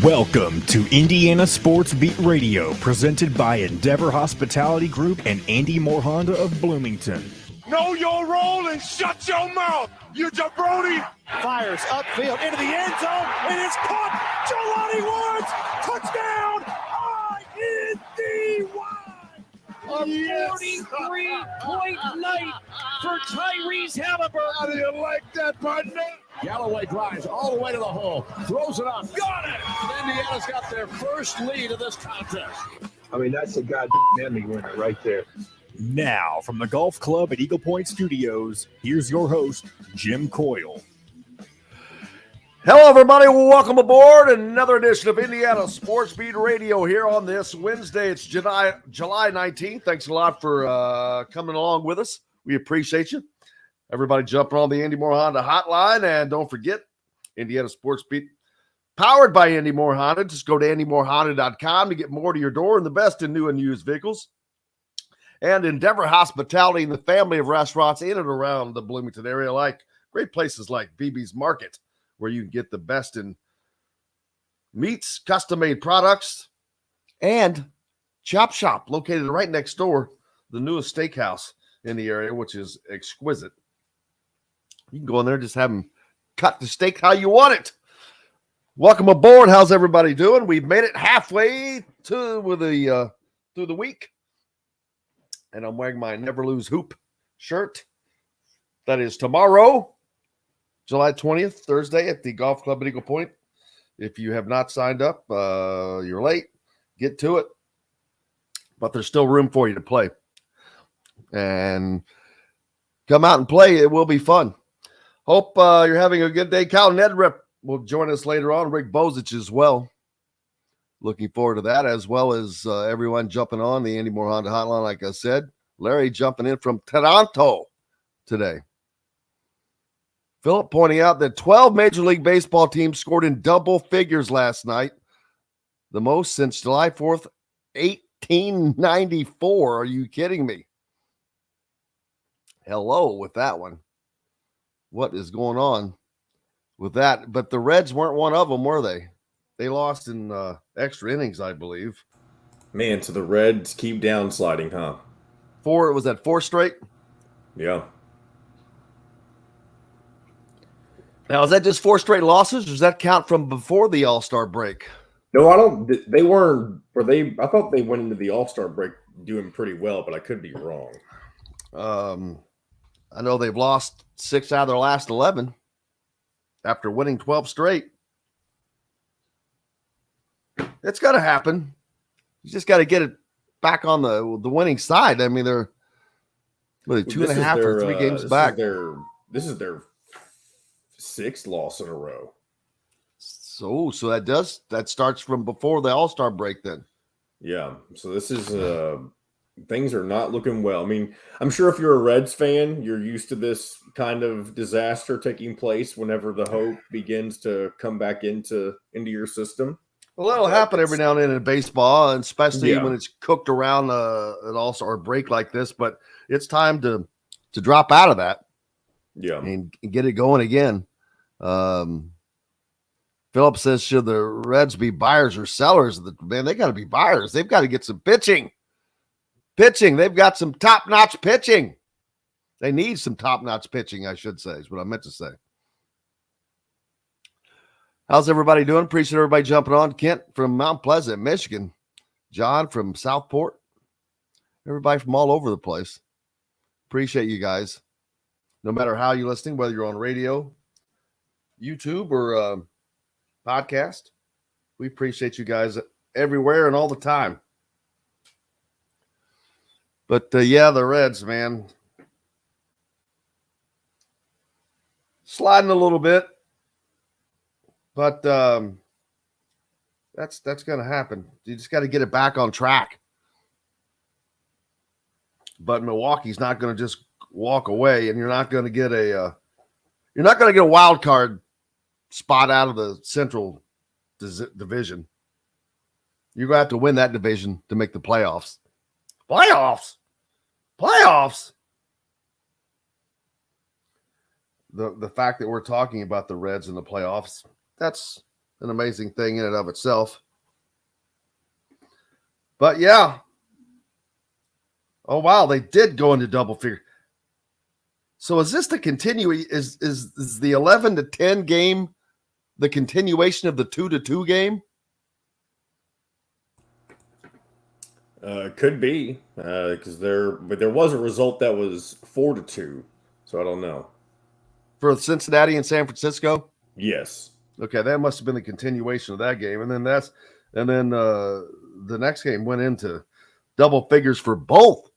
Welcome to Indiana Sports Beat Radio, presented by Endeavor Hospitality Group and Andy Moore Honda of Bloomington. Know your role and shut your mouth, you jabroni. Fires upfield into the end zone. It is caught. Jelani Woods, touchdown, INDY. A 43-point night for Tyrese Halliburton. How do you like that, partner? Galloway drives all the way to the hole, throws it up, got it! Indiana's got their first lead of this contest. I mean, that's a goddamn Emmy winner right there. Now, from the Golf Club at Eagle Point Studios, here's your host, Jim Coyle. Hello, everybody. Welcome aboard another edition of Indiana Sports Beat Radio here on this Wednesday. It's July 19th. Thanks a lot for coming along with us. We appreciate you. Everybody jumping on the Andy Moore Honda hotline. And don't forget, Indiana Sports Beat, powered by Andy Moore Honda. Just go to andymoorehonda.com to get more to your door and the best in new and used vehicles. And Endeavor Hospitality and the family of restaurants in and around the Bloomington area, like great places like BB's Market, where you can get the best in meats, custom-made products, and Chop Shop, located right next door, the newest steakhouse in the area, which is exquisite. You can go in there, just have them cut the steak how you want it. Welcome aboard. How's everybody doing? We've made it halfway through the week, and I'm wearing my Never Lose Hoop shirt. That is tomorrow, July 20th, Thursday at the Golf Club at Eagle Point. If you have not signed up, you're late. Get to it. But there's still room for you to play. And come out and play. It will be fun. Hope you're having a good day. Cal Neddenriep will join us later on. Rick Bozich as well. Looking forward to that, as well as everyone jumping on the Andy Moore Honda hotline, like I said. Larry jumping in from Toronto today. Philip pointing out that 12 Major League Baseball teams scored in double figures last night, the most since July 4th, 1894. Are you kidding me? Hello with that one. What is going on with that? But the Reds weren't one of them, were they? They lost in extra innings, I believe. Man, so the Reds keep downsliding, huh? Was that four straight? Yeah. Now, is that just four straight losses, or does that count from before the All-Star break? No, I don't. They weren't. I thought they went into the All-Star break doing pretty well, but I could be wrong. I know they've lost 6 out of their last 11 after winning 12 straight. It's got to happen. You just got to get it back on the winning side. I mean, they're really 2.5 or 3 games back. This is their 6th loss in a row. So that starts from before the All-Star break then. Yeah. So this is things are not looking well. I mean, I'm sure if you're a Reds fan, you're used to this kind of disaster taking place whenever the hope begins to come back into your system. Well, that'll happen every now and then in baseball, and especially when it's cooked around an All-Star break like this. But it's time to drop out of that. Yeah. And get it going again. Philip says, should the Reds be buyers or sellers? Man, they got to be buyers. They've got to get some pitching. They've got some top-notch pitching. They need some top-notch pitching, I should say, is what I meant to say. How's everybody doing? Appreciate everybody jumping on. Kent from Mount Pleasant, Michigan. John from Southport. Everybody from all over the place. Appreciate you guys. No matter how you're listening, whether you're on radio, YouTube, or podcast, we appreciate you guys everywhere and all the time. But, the Reds, man. Sliding a little bit. But that's going to happen. You just got to get it back on track. But Milwaukee's not going to just walk away, and you're not going to get a wild card spot out of the Central Division. You're going to have to win that division to make the playoffs. Playoffs. The fact that we're talking about the Reds in the playoffs, that's an amazing thing in and of itself. But yeah. Oh wow, they did go into double figure. So is this the is the 11-10 game the continuation of the 2-2 game? Could be because there was a result that was 4-2, so I don't know. For Cincinnati and San Francisco? Yes. Okay, that must have been the continuation of that game, and then the next game went into double figures for both.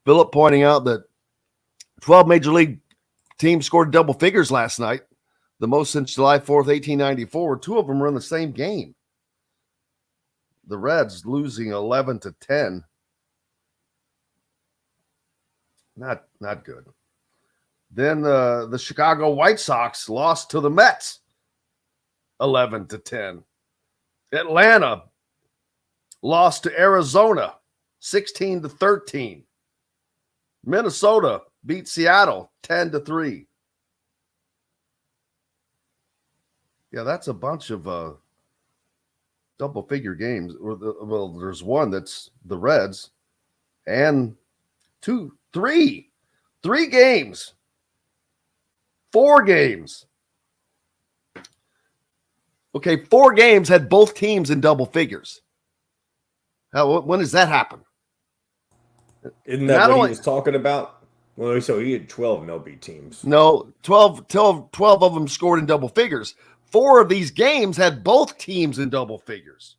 Philip pointing out that 12 major league teams scored double figures last night, the most since July 4th, 1894. Two of them were in the same game. The Reds losing 11-10. Not good. Then the Chicago White Sox lost to the Mets 11-10. Atlanta lost to Arizona 16-13. Minnesota beat Seattle 10-3. Yeah, that's a bunch of double figure games. Well, there's one that's the Reds, and three games, 4 games. Okay, 4 games had both teams in double figures. When does that happen? Isn't that what he was talking about? Well, so he had 12 MLB teams. No, 12 of them scored in double figures. 4 of these games had both teams in double figures.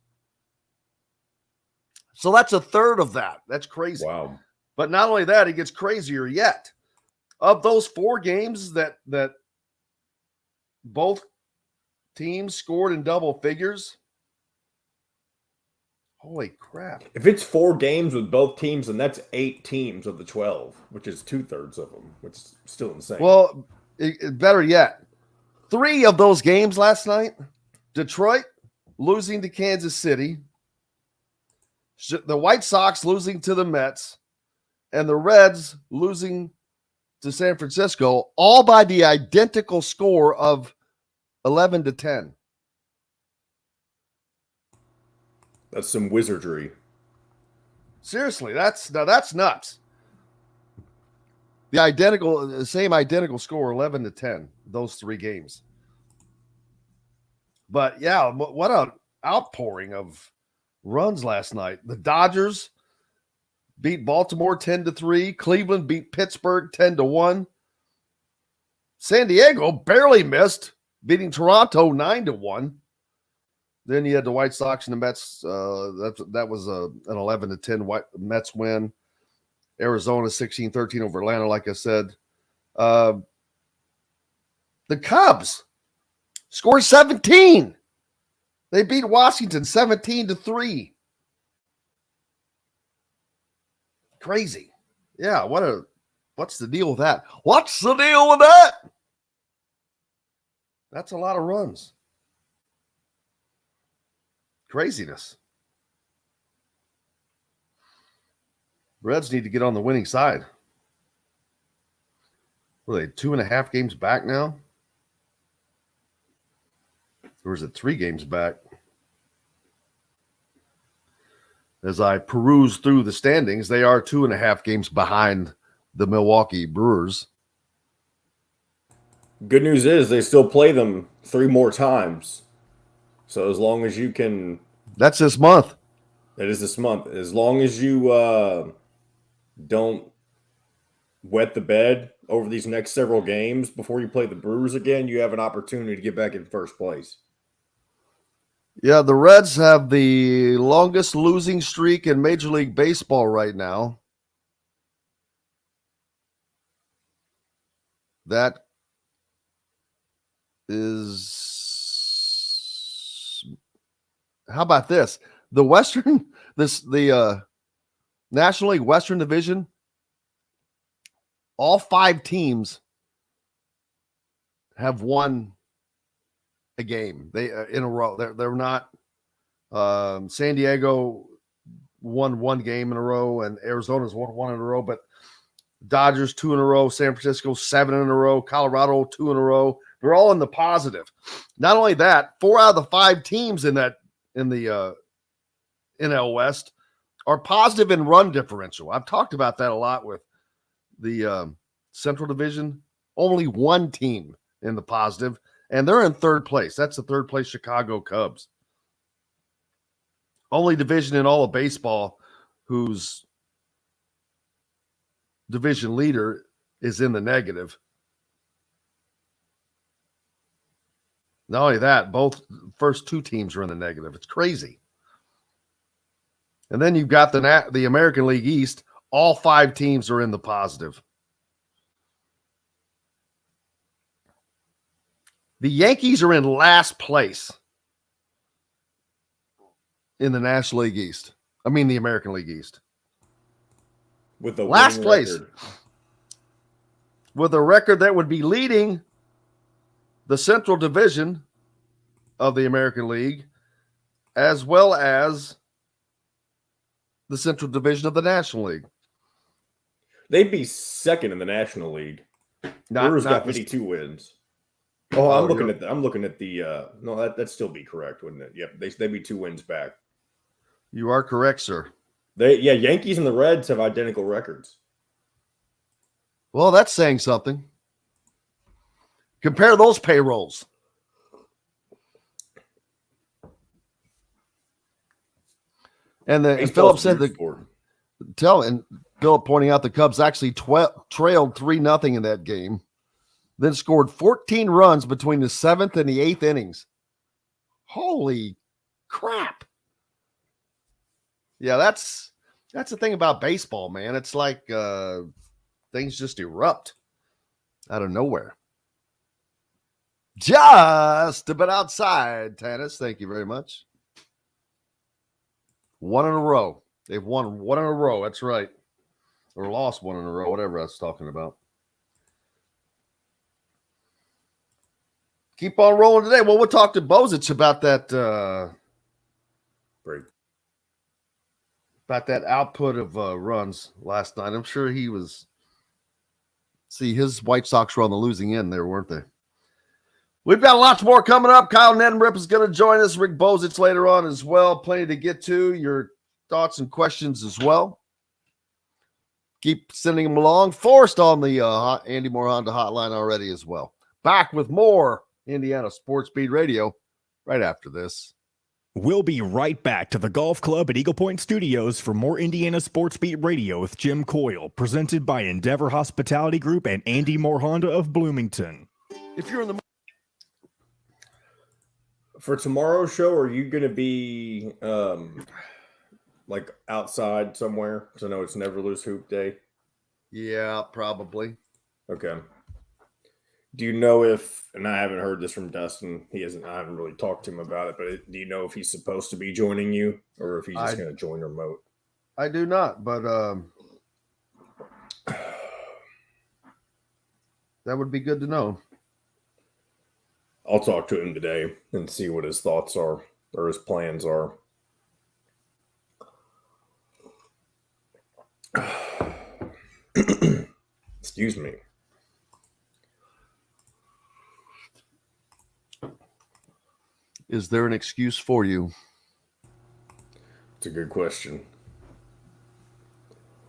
So that's a third of that. That's crazy. Wow. But not only that, it gets crazier yet. Of those 4 games that both teams scored in double figures, holy crap. If it's 4 games with both teams, then that's 8 teams of the 12, which is 2/3 of them, which is still insane. Well, better yet, 3 of those games last night, Detroit losing to Kansas City, the White Sox losing to the Mets, and the Reds losing to San Francisco, all by the identical score of 11-10. That's some wizardry. Seriously, that's nuts. The same identical score, 11-10, those 3 games. But yeah, what an outpouring of runs last night. The Dodgers beat Baltimore 10-3. Cleveland beat Pittsburgh 10-1. San Diego barely missed, beating Toronto 9-1. Then you had the White Sox and the Mets. That was an 11-10 Mets win. Arizona 16-13 over Atlanta, like I said. The Cubs scored 17. They beat Washington 17-3. Crazy. Yeah, what's the deal with that? What's the deal with that? That's a lot of runs. Craziness. Reds need to get on the winning side. What are they, 2.5 games back now? Or is it 3 games back? As I peruse through the standings, they are 2.5 games behind the Milwaukee Brewers. Good news is they still play them 3 more times. So as long as you can... That's this month. That is this month. As long as you don't wet the bed over these next several games before you play the Brewers again, you have an opportunity to get back in first place. Yeah, the Reds have the longest losing streak in Major League Baseball right now. That is... How about this? The National League Western Division, all 5 teams have won a game. They in a row. They're not. San Diego won 1 game in a row, and Arizona's won 1 in a row. But Dodgers 2 in a row, San Francisco 7 in a row, Colorado 2 in a row, They're all in the positive. Not only that, 4 out of the 5 teams in the NL West are positive in run differential. I've talked about that a lot with the Central Division. Only 1 team in the positive, and they're in 3rd place. That's the 3rd place Chicago Cubs. Only division in all of baseball whose division leader is in the negative. Not only that, both first 2 teams are in the negative. It's crazy. And then you've got the American League East. All 5 teams are in the positive. The Yankees are in last place in the National League East. I mean, the American League East. With the last place. Record. With a record that would be leading the Central Division of the American League, as well as the Central Division of the National League. They'd be 2nd in the National League. Brewers got 52 wins. Oh, I'm looking at the no, that'd still be correct, wouldn't it? Yep, they'd be 2 wins back. You are correct, sir. Yankees and the Reds have identical records. Well, that's saying something. Compare those payrolls. And Philip said Philip pointing out the Cubs actually trailed 3-0 in that game, then scored 14 runs between the 7th and the 8th innings. Holy crap. Yeah, that's the thing about baseball, man. It's like things just erupt out of nowhere. Just a bit outside, Tanis. Thank you very much. 1 in a row. They've won 1 in a row. That's right. Or lost 1 in a row, whatever I was talking about. Keep on rolling today. Well, we'll talk to Bozich about that Break. About that output of runs last night. I'm sure he was. See, his White Sox were on the losing end there, weren't they? We've got lots more coming up. Kyle Neddenriep is going to join us. Rick Bozich later on as well. Plenty to get to. Your thoughts and questions as well. Keep sending them along. Forrest on the Andy Moore Honda hotline already as well. Back with more Indiana Sports Beat Radio right after this. We'll be right back to the golf club at Eagle Point Studios for more Indiana Sports Beat Radio with Jim Coyle, presented by Endeavor Hospitality Group and Andy Moore Honda of Bloomington. If you're in the For tomorrow's show, are you going to be like outside somewhere? Because I know it's Never Lose Hoop Day. Yeah, probably. Okay. Do you know if, and I haven't heard this from Dustin, I haven't really talked to him about it, but do you know if he's supposed to be joining you or if he's just going to join remote? I do not, but that would be good to know. I'll talk to him today and see what his thoughts are or his plans are. Excuse me. Is there an excuse for you? It's a good question.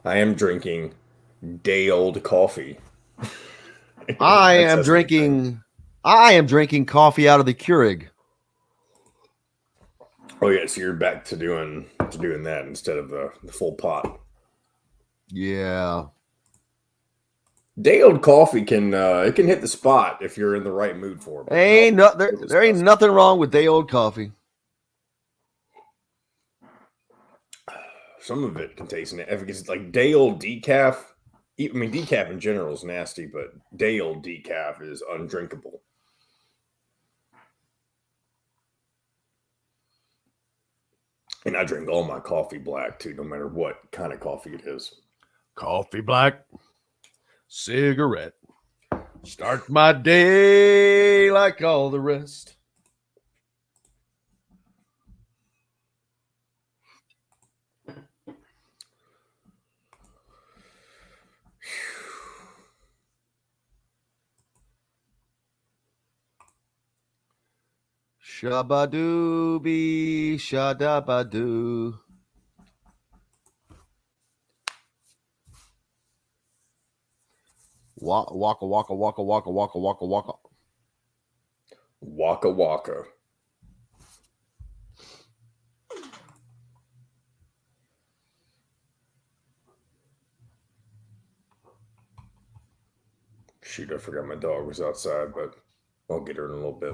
I am drinking day-old coffee. I am drinking coffee out of the Keurig. Oh yeah, so you're back to doing that instead of the full pot. Yeah. Day-old coffee can hit the spot if you're in the right mood for it. There ain't nothing wrong with day old coffee. Some of it can taste efficacy. It's like day-old decaf. I mean, decaf in general is nasty, but day-old decaf is undrinkable. And I drink all my coffee black, too, no matter what kind of coffee it is. Coffee black, cigarette. Start my day like all the rest. Shabadooby, shadabadoo. Waka, waka, waka, waka, waka, waka, waka, waka. Waka waka. Shoot, I forgot my dog was outside, but I'll get her in a little bit.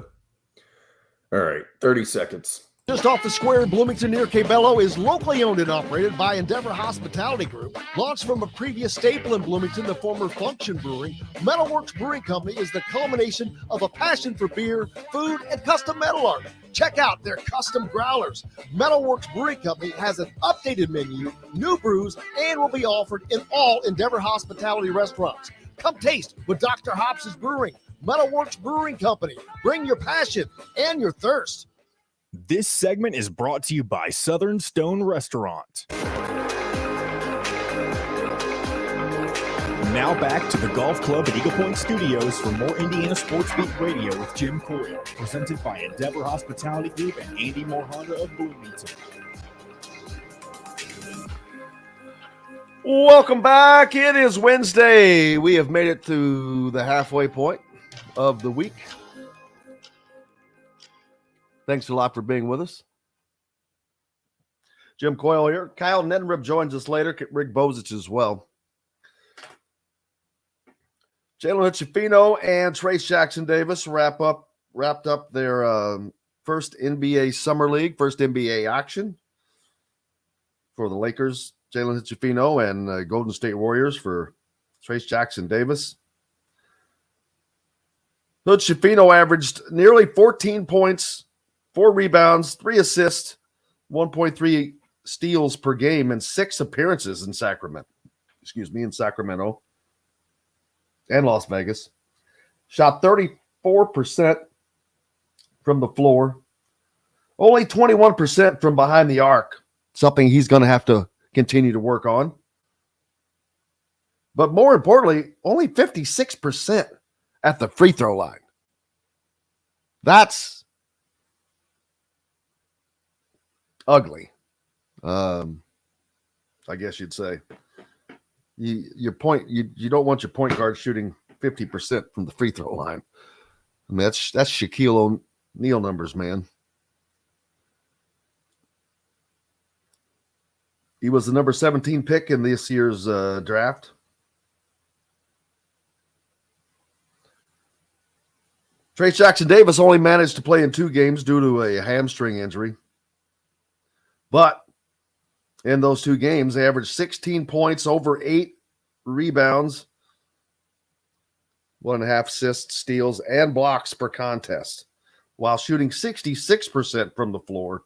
All right, 30 seconds. Just off the square in Bloomington near Cabello is locally owned and operated by Endeavor Hospitality Group. Launched from a previous staple in Bloomington, the former Function Brewing, Metalworks Brewing Company is the culmination of a passion for beer, food, and custom metal art. Check out their custom growlers. Metalworks Brewing Company has an updated menu, new brews, and will be offered in all Endeavor Hospitality restaurants. Come taste what Dr. Hops is brewing. Metalworks Brewing Company. Bring your passion and your thirst. This segment is brought to you by Southern Stone Restaurant. Now back to the Golf Club at Eagle Point Studios for more Indiana Sports Beat Radio with Jim Coyle, presented by Endeavor Hospitality Group and Andy Moore Honda of Bloomington. Welcome back. It is Wednesday. We have made it to the halfway point of the week. Thanks a lot for being with us. Jim Coyle here. Kyle Neddenriep joins us later. Rick Bozich as well. Jalen Hutchifino and Trace Jackson Davis wrapped up their first NBA Summer League, first NBA action for the Lakers. Jalen Hutchifino and Golden State Warriors for Trace Jackson Davis. Hutchifino averaged nearly 14 points, 4 rebounds, 3 assists, 1.3 steals per game, and 6 appearances in Sacramento and Las Vegas. Shot 34% from the floor, only 21% from behind the arc, something he's going to have to continue to work on. But more importantly, only 56% at the free throw line. That's ugly. I guess you'd say. You don't want your point guard shooting 50% from the free throw line. I mean, that's Shaquille O'Neal numbers, man. He was the number 17 pick in this year's draft. Trace Jackson Davis only managed to play in 2 games due to a hamstring injury. But in those 2 games, they averaged 16 points, over 8 rebounds, 1.5 assists, steals, and blocks per contest, while shooting 66% from the floor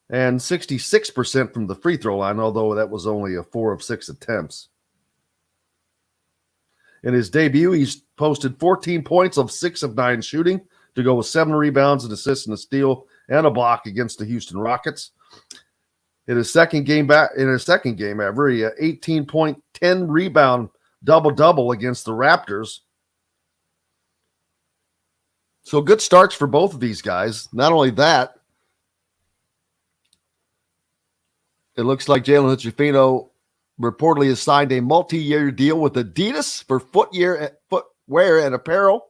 and 66% from the free throw line, although that was only a 4 of 6 attempts. In his debut, he's posted 14 points of 6 of 9 shooting to go with 7 rebounds, an assist, and a steal, and a block against the Houston Rockets. In his second game ever, he had 18-point, 10 rebound double-double against the Raptors. So good starts for both of these guys. Not only that, it looks like Jalen Hutchifino reportedly has signed a multi-year deal with Adidas for footwear and apparel.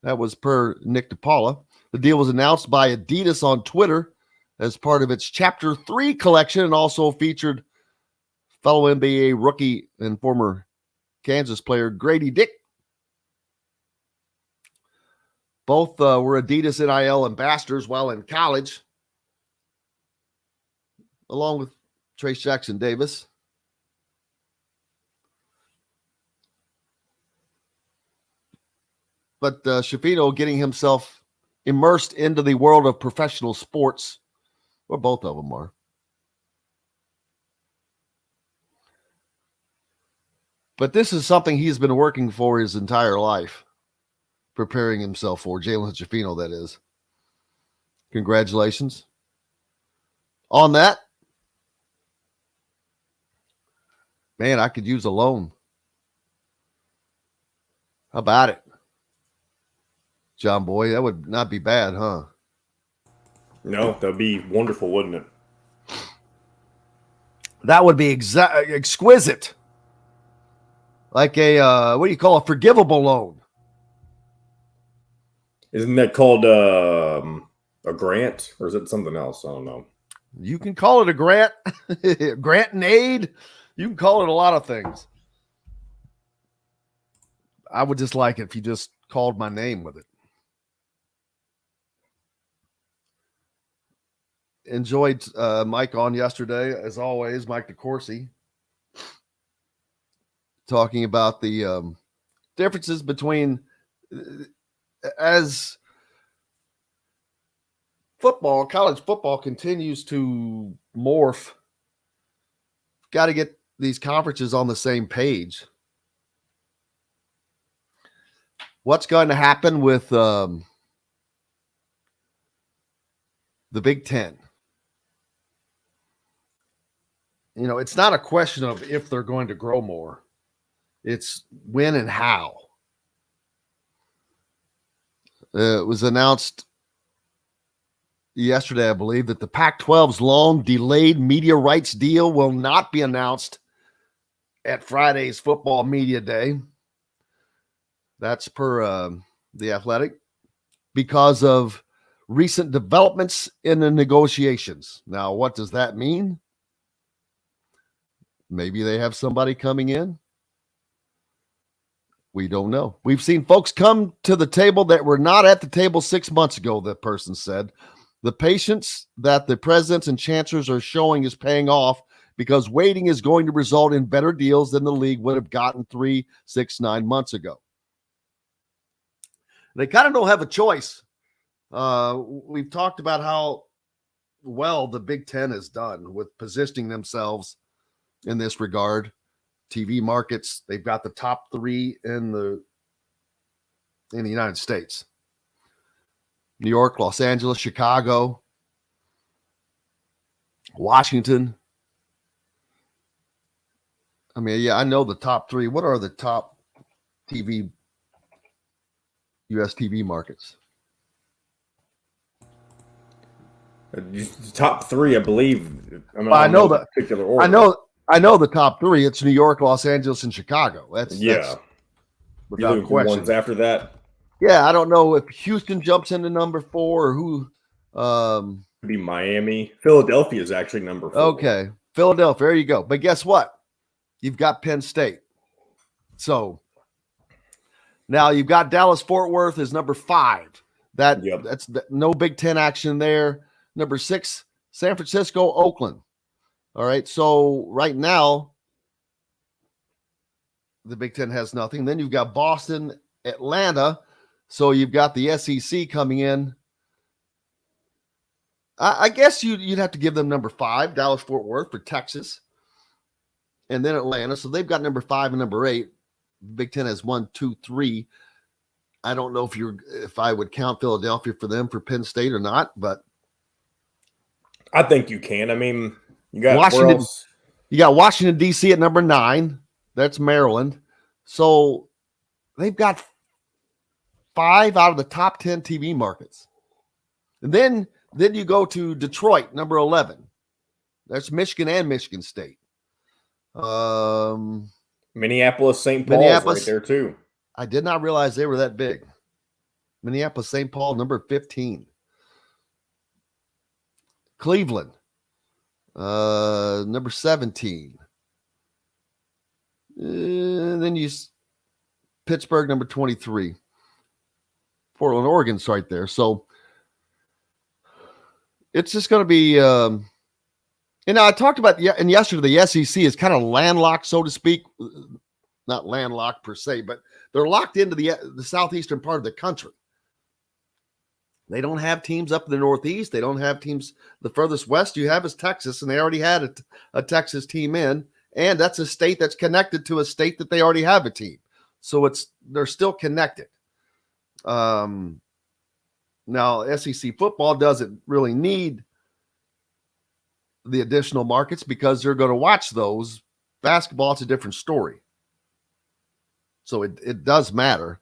That was per Nick DePaula. The deal was announced by Adidas on Twitter as part of its Chapter 3 collection, and also featured fellow NBA rookie and former Kansas player Grady Dick. Both were Adidas NIL ambassadors while in college, along with Trace Jackson Davis. But Shafino getting himself immersed into the world of professional sports, where both of them are. But this is something he's been working for his entire life, preparing himself for. Jalen Shafino, that is. Congratulations on that. Man, I could use a loan. How about it? John Boy. That would not be bad, huh? No, that'd be wonderful, wouldn't it? That would be exquisite. Like a, what do you call a forgivable loan? Isn't that called a grant, or is it something else? I don't know. You can call it a grant, grant and aid. You can call it a lot of things. I would just like it if you just called my name with it. Enjoyed Mike on yesterday, as always, Mike DeCourcy, talking about the differences between as football, college football continues to morph. Got to get these conferences on the same page. What's going to happen with the Big Ten? You know, it's not a question of if they're going to grow more. It's when and how. It was announced yesterday, I believe, that the Pac-12's long delayed media rights deal will not be announced at Friday's football media day. That's per The Athletic, because of recent developments in the negotiations. Now, what does that mean? Maybe they have somebody coming in. We don't know. We've seen folks come to the table that were not at the table 6 months ago, that person said. The patience that the presidents and chancellors are showing is paying off, because waiting is going to result in better deals than the league would have gotten 3, 6, 9 months ago. They kind of don't have a choice. We've talked about how well the Big Ten has done with positioning themselves in this regard. TV markets, they've got the top 3 in the United States. New York, Los Angeles, Chicago, Washington. I mean, yeah, I know the top 3. What are the top U.S. TV markets? The top 3, I believe. I know that particular order. I know the top 3. It's New York, Los Angeles, and Chicago. That's without question. Ones after that. Yeah, I don't know if Houston jumps into number 4 or who. Could be Miami. Philadelphia is actually number 4. Okay, Philadelphia. There you go. But guess what? You've got Penn State. So now you've got Dallas-Fort Worth is number 5. That's no Big Ten action there. Number 6, San Francisco, Oakland. All right, so right now the Big Ten has nothing. Then you've got Boston, Atlanta. So you've got the SEC coming in. I guess you'd have to give them number 5, Dallas-Fort Worth, for Texas. And then Atlanta. So they've got number 5 and number 8. Big Ten has 1, 2, 3. I don't know if I would count Philadelphia for them for Penn State or not, but I think you can. I mean, you got Washington. You got Washington, D.C. at number 9. That's Maryland. So they've got 5 out of the top 10 TV markets. And then you go to Detroit, number 11. That's Michigan and Michigan State. Minneapolis, St. Paul's right there too. I did not realize they were that big. Minneapolis, St. Paul, number 15. Cleveland, number 17. Then Pittsburgh, number 23. Portland, Oregon's right there. So it's just going to be, I talked about, and yesterday, the SEC is kind of landlocked, so to speak. Not landlocked per se, but they're locked into the southeastern part of the country. They don't have teams up in the Northeast. They don't have teams. The furthest west you have is Texas, and they already had a Texas team in, and that's a state that's connected to a state that they already have a team. So they're still connected. Now, SEC football doesn't really need the additional markets because they're going to watch those. Basketball, it's a different story. So it does matter.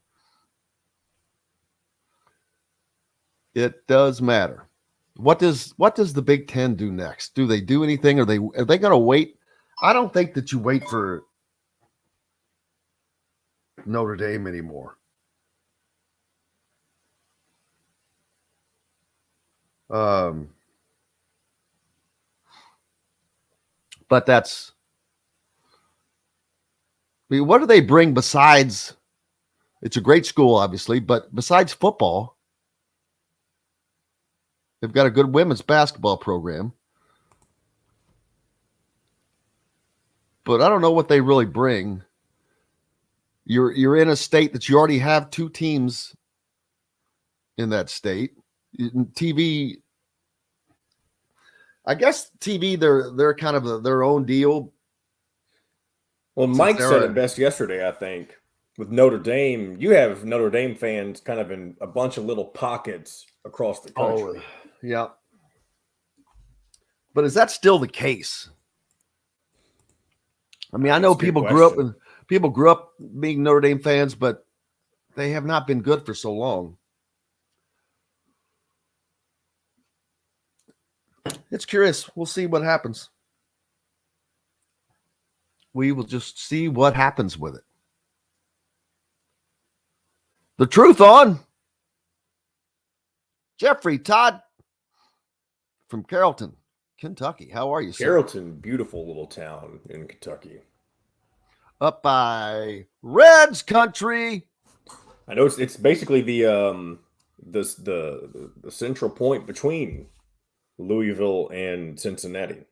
It does matter. What does the Big Ten do next? Do they do anything? Are they going to wait? I don't think that you wait for Notre Dame anymore. But that's, I mean, what do they bring besides? It's a great school, obviously, but besides football, they've got a good women's basketball program. But I don't know what they really bring. You're in a state that you already have two teams in that state. TV, I guess TV, they're kind of their own deal. Well, Mike said it best yesterday, I think. With Notre Dame, you have Notre Dame fans kind of in a bunch of little pockets across the country. Oh, yeah. But is that still the case? I mean, I know people grew up being Notre Dame fans, but they have not been good for so long. It's curious. We'll see what happens. We will just see what happens with it. The truth on Jeffrey Todd from Carrollton, Kentucky. How are you, sir? Carrollton, beautiful little town in Kentucky. Up by Reds country. I know it's basically the central point between Louisville and Cincinnati.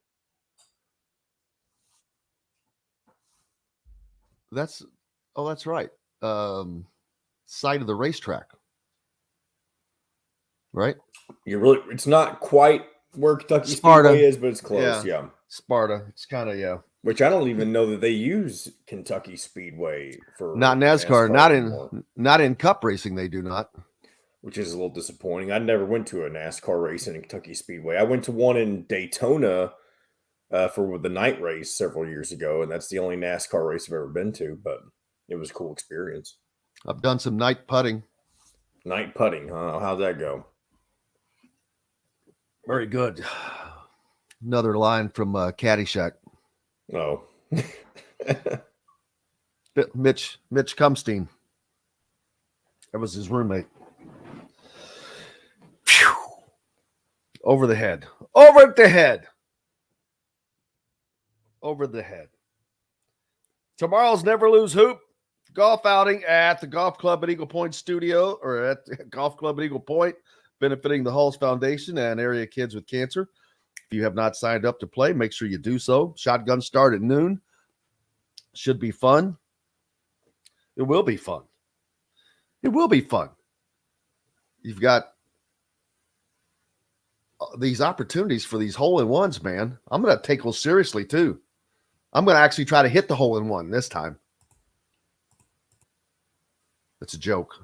That's right. Side of the racetrack, right? It's not quite where Kentucky Sparta Speedway is, but it's close. Yeah. Sparta. It's kind of, yeah. Which I don't even know that they use Kentucky Speedway for not NASCAR, not in Cup racing. They do not, which is a little disappointing. I never went to a NASCAR race in Kentucky Speedway. I went to one in Daytona for the night race several years ago, and that's the only NASCAR race I've ever been to. But it was a cool experience. I've done some night putting. Night putting, huh? How'd that go? Very good. Another line from Caddyshack. Oh. Mitch Cumstein. That was his roommate. Phew. Over the head. Over the head. Over the head. Tomorrow's Never Lose Hoop golf outing at the Golf Club at Eagle Point Studio, or at the Golf Club at Eagle Point, benefiting the Halls Foundation and area kids with cancer. If you have not signed up to play, make sure you do so. Shotgun start at noon. Should be fun. It will be fun. It will be fun. You've got these opportunities for these hole-in-ones, man. I'm going to take those seriously, too. I'm going to actually try to hit the hole-in-one this time. It's a joke.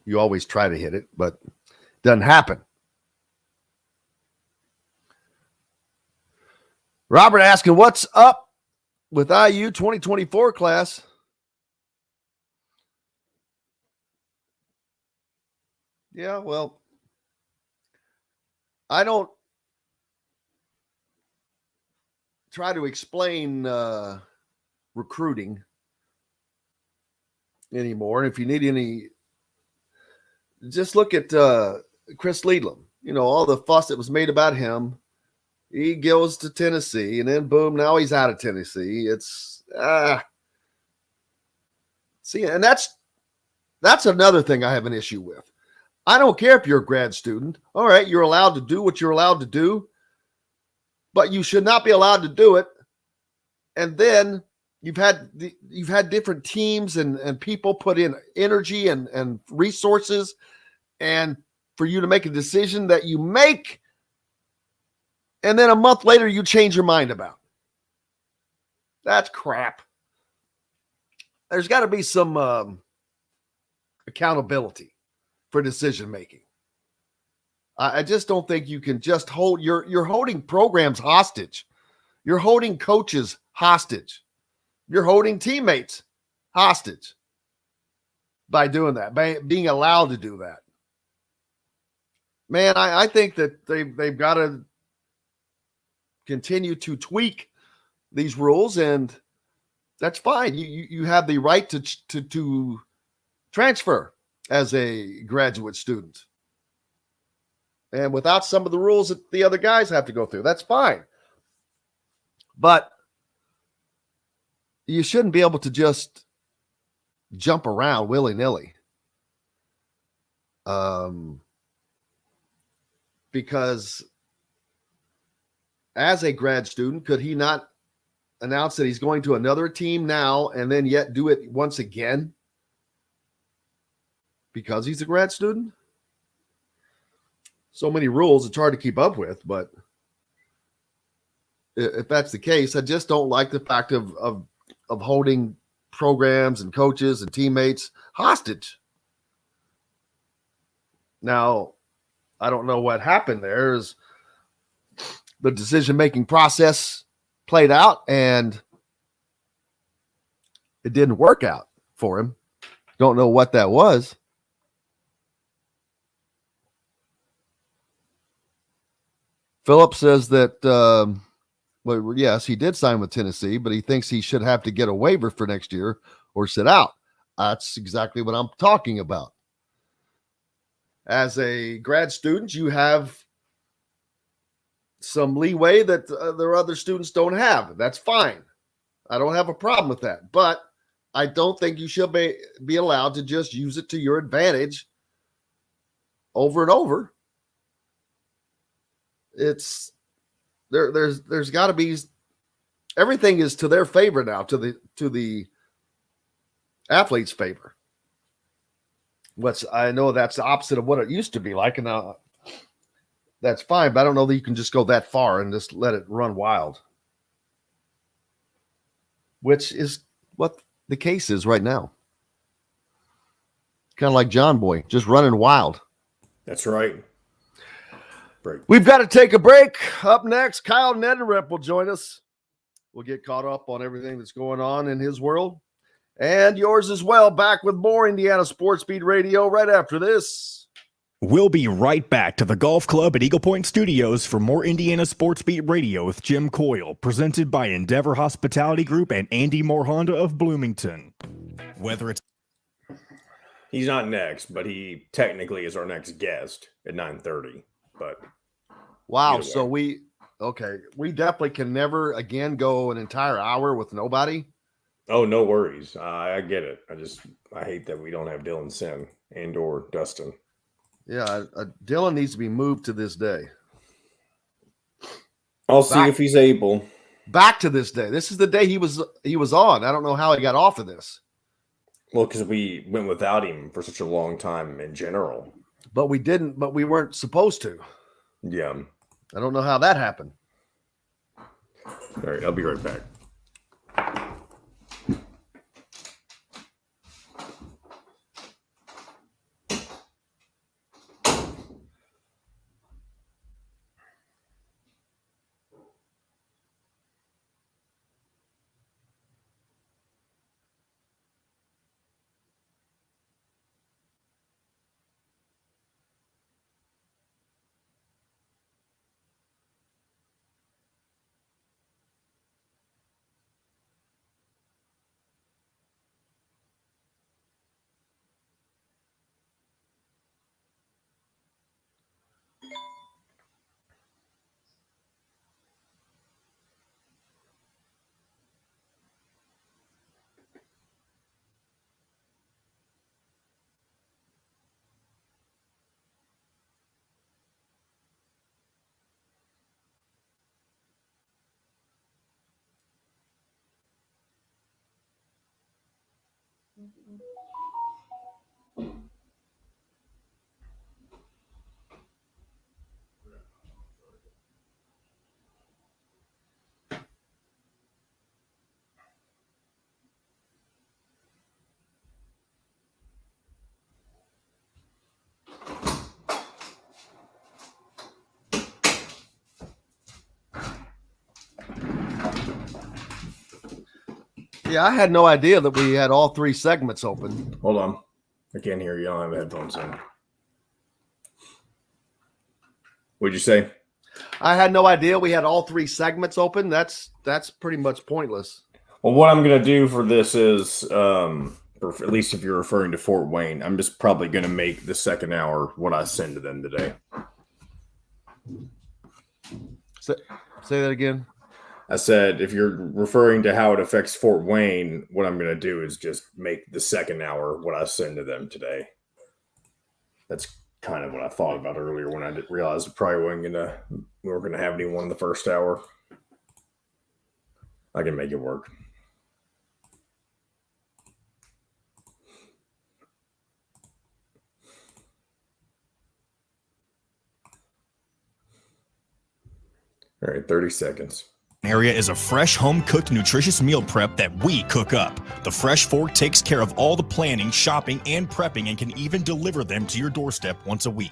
You always try to hit it, but it doesn't happen. Robert asking, what's up with IU 2024 class? Yeah, well, I don't try to explain recruiting anymore. And if you need any, just look at Chris Liedlam. You know, all the fuss that was made about him. He goes to Tennessee, and then boom, now he's out of Tennessee. It's see, and that's another thing I have an issue with. I don't care if you're a grad student. All right, you're allowed to do what you're allowed to do, but you should not be allowed to do it. And then you've had different teams and people put in energy and resources, and for you to make a decision that you make, and then a month later you change your mind about. That's crap. There's got to be some accountability for decision making. I just don't think you can just hold you're holding programs hostage. You're holding coaches hostage. You're holding teammates hostage by doing that, by being allowed to do that. man, I think that they've got to continue to tweak these rules, and that's fine. You have the right to transfer as a graduate student, and without some of the rules that the other guys have to go through, that's fine. But you shouldn't be able to just jump around willy-nilly. Because as a grad student, could he not announce that he's going to another team now and then yet do it once again because he's a grad student? So many rules, it's hard to keep up with, but if that's the case, I just don't like the fact of holding programs and coaches and teammates hostage. Now, I don't know what happened there. Is the decision-making process played out and it didn't work out for him. Don't know what that was. Philip says that, well, yes, he did sign with Tennessee, but he thinks he should have to get a waiver for next year or sit out. That's exactly what I'm talking about. As a grad student, you have some leeway that the other students don't have. That's fine. I don't have a problem with that. But I don't think you should be allowed to just use it to your advantage over and over. It's there's got to be, everything is to their favor now, to the athlete's favor. I know that's the opposite of what it used to be like, and that's fine, but I don't know that you can just go that far and just let it run wild, which is what the case is right now. Kind of like John Boy, just running wild. That's right. Break. We've got to take a break. Up next, Kyle Neddenriep will join us. We'll get caught up on everything that's going on in his world and yours as well. Back with more Indiana Sports Beat Radio right after this. We'll be right back to the golf club at Eagle Point Studios for more Indiana Sports Beat Radio with Jim Coyle, presented by Endeavor Hospitality Group and Andy Moore Honda of Bloomington. Whether it's He's not next, but he technically is our next guest at 9:30. But wow, so we definitely can never again go an entire hour with nobody. Oh, no worries. I get it. I hate that we don't have Dylan Sin and or Dustin. Yeah, Dylan needs to be moved to this day. I'll see if he's able. Back to this day. This is the day he was on. I don't know how he got off of this. Well, because we went without him for such a long time in general. But we didn't. But we weren't supposed to. Yeah. I don't know how that happened. All right, I'll be right back. Yeah, I had no idea that we had all three segments open. Hold on. I can't hear you. I don't have headphones in. What'd you say? I had no idea we had all 3 segments open. That's pretty much pointless. Well, what I'm going to do for this is, or at least if you're referring to Fort Wayne, I'm just probably going to make the second hour what I send to them today. Say that again. I said, if you're referring to how it affects Fort Wayne, what I'm going to do is just make the second hour what I send to them today. That's kind of what I thought about earlier when I didn't realize we weren't going to have anyone in the first hour. I can make it work. All right, 30 seconds. Area is a fresh, home-cooked, nutritious meal prep that we cook up. The Fresh Fork takes care of all the planning, shopping, and prepping and can even deliver them to your doorstep once a week.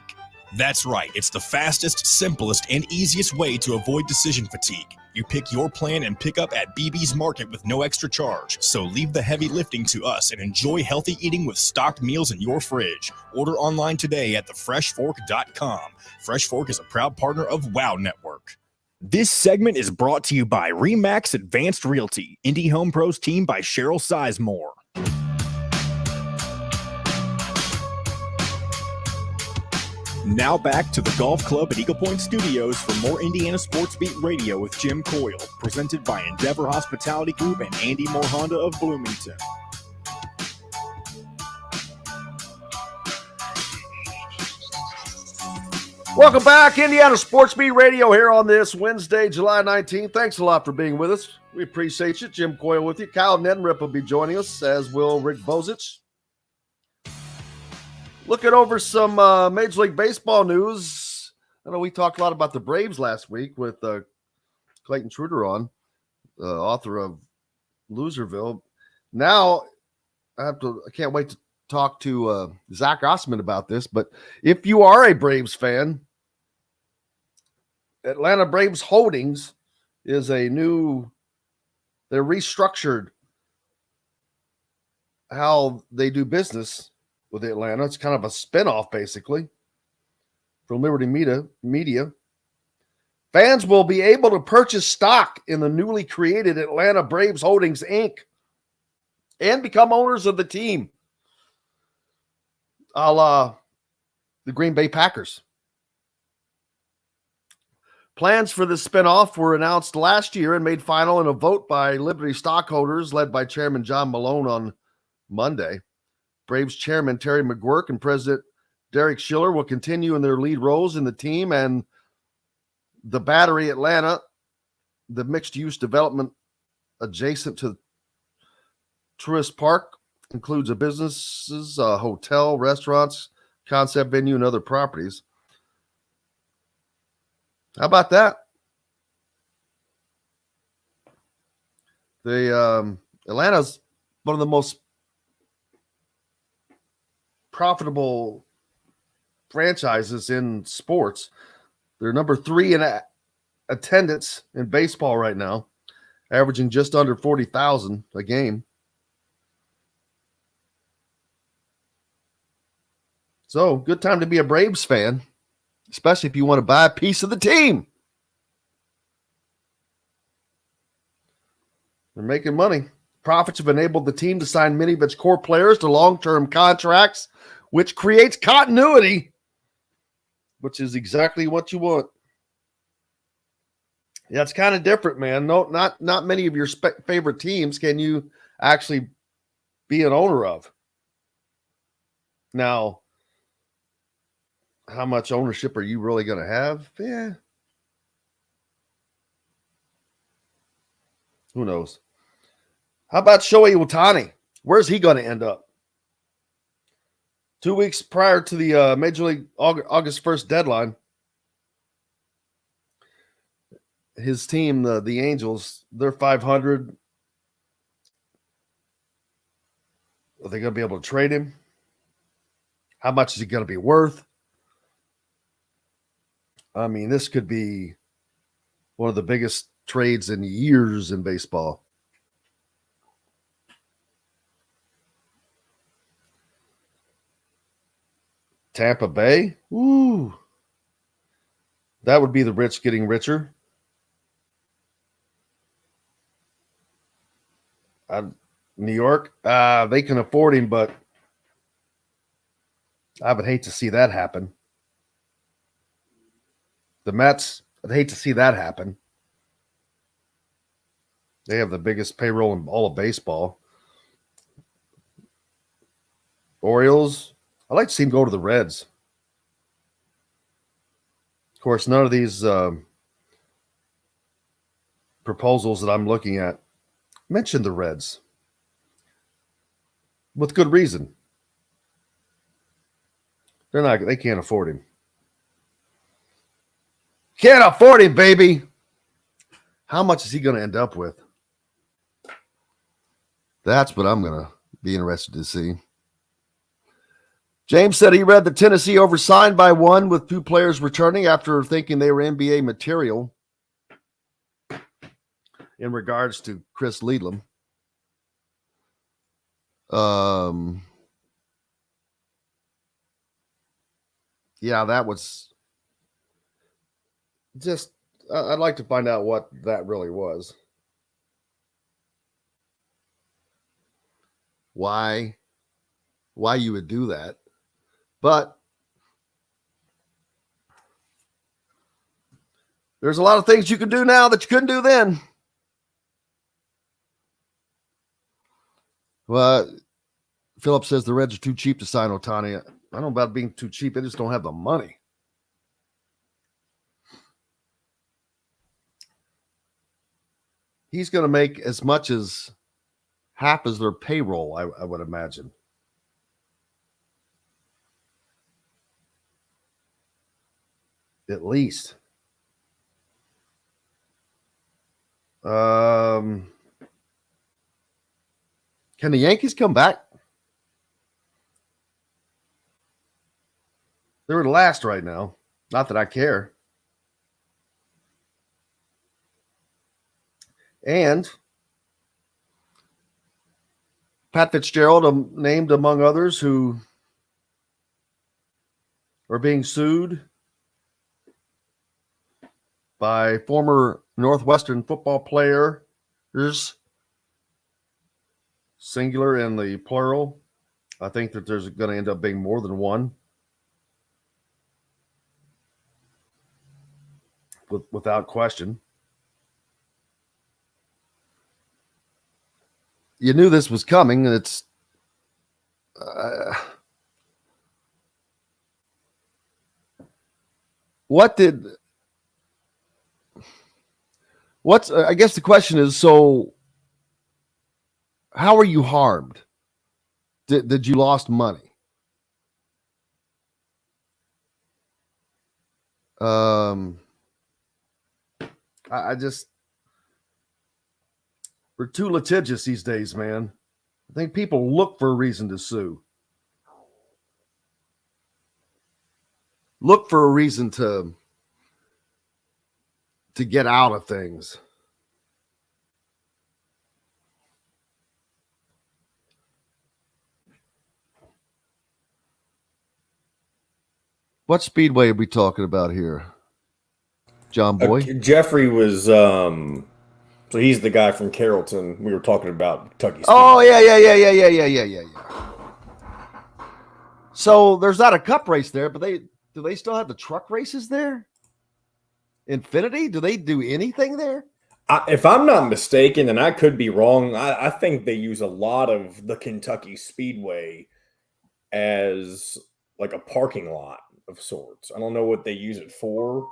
That's right, it's the fastest, simplest, and easiest way to avoid decision fatigue. You pick your plan and pick up at BB's Market with no extra charge. So leave the heavy lifting to us and enjoy healthy eating with stocked meals in your fridge. Order online today at thefreshfork.com. Fresh Fork is a proud partner of WOW Network. This segment is brought to you by RE/MAX Advanced Realty, Indie Home Pros team by Cheryl Sizemore. Now back to the Golf Club at Eagle Point Studios for more Indiana Sports Beat Radio with Jim Coyle, presented by Endeavor Hospitality Group and Andy Moore Honda of Bloomington. Welcome back, Indiana Sports Beat Radio here on this Wednesday, July 19th. Thanks a lot for being with us. We appreciate you. Jim Coyle with you. Kyle Neddenriep will be joining us, as will Rick Bozich. Looking over some Major League Baseball news. I know we talked a lot about the Braves last week with Clayton Truder on, author of Loserville. Now, I can't wait to talk to Zach Osman about this, but if you are a Braves fan, Atlanta Braves Holdings is they're restructured how they do business with Atlanta. It's kind of a spinoff, basically, from Liberty Media. Fans will be able to purchase stock in the newly created Atlanta Braves Holdings, Inc. and become owners of the team, a la the Green Bay Packers. Plans for the spinoff were announced last year and made final in a vote by Liberty stockholders led by Chairman John Malone on Monday. Braves Chairman Terry McGuirk and President Derek Schiller will continue in their lead roles in the team, and the Battery Atlanta, the mixed-use development adjacent to Tourist Park, includes a businesses, hotel, restaurants, concept venue, and other properties. How about that? Atlanta's one of the most profitable franchises in sports. They're number 3 in attendance in baseball right now, averaging just under 40,000 a game. So, good time to be a Braves fan, especially if you want to buy a piece of the team. They're making money. Profits have enabled the team to sign many of its core players to long-term contracts, which creates continuity, which is exactly what you want. Yeah, it's kind of different, man. No, not many of your favorite teams can you actually be an owner of. Now, how much ownership are you really going to have? Yeah. Who knows? How about Shohei Ohtani? Where's he going to end up? 2 weeks prior to the Major League August 1st deadline, his team, the Angels, they're 500. Are they going to be able to trade him? How much is he going to be worth? I mean, this could be one of the biggest trades in years in baseball. Tampa Bay? Ooh. That would be the rich getting richer. New York, they can afford him, but I would hate to see that happen. The Mets, I'd hate to see that happen. They have the biggest payroll in all of baseball. Orioles, I'd like to see him go to the Reds. Of course, none of these proposals that I'm looking at mention the Reds. With good reason. They can't afford him. Can't afford him, baby. How much is he going to end up with? That's what I'm going to be interested to see. James said he read that Tennessee oversigned by one with 2 players returning after thinking they were NBA material in regards to Chris Liedlam. Yeah, that was just, I'd like to find out what that really was. Why you would do that. But there's a lot of things you can do now that you couldn't do then. Well, Philip says the Reds are too cheap to sign Ohtani. I don't know about being too cheap. They just don't have the money. He's going to make as much as half as their payroll, I would imagine. At least. Can the Yankees come back? They're the last right now. Not that I care. And Pat Fitzgerald, named among others who are being sued by former Northwestern football players, singular and the plural. I think that there's going to end up being more than one. Without question. You knew this was coming, and it's I guess the question is, so how are you harmed? Did you lost money? I just, we're too litigious these days, man. I think people look for a reason to sue. Look for a reason to get out of things. What speedway are we talking about here, John Boy? Jeffrey was so he's the guy from Carrollton. We were talking about Kentucky Speedway. Oh, yeah. So there's not a cup race there, but do they still have the truck races there? Infinity? Do they do anything there? If I'm not mistaken, and I could be wrong, I think they use a lot of the Kentucky Speedway as like a parking lot of sorts. I don't know what they use it for,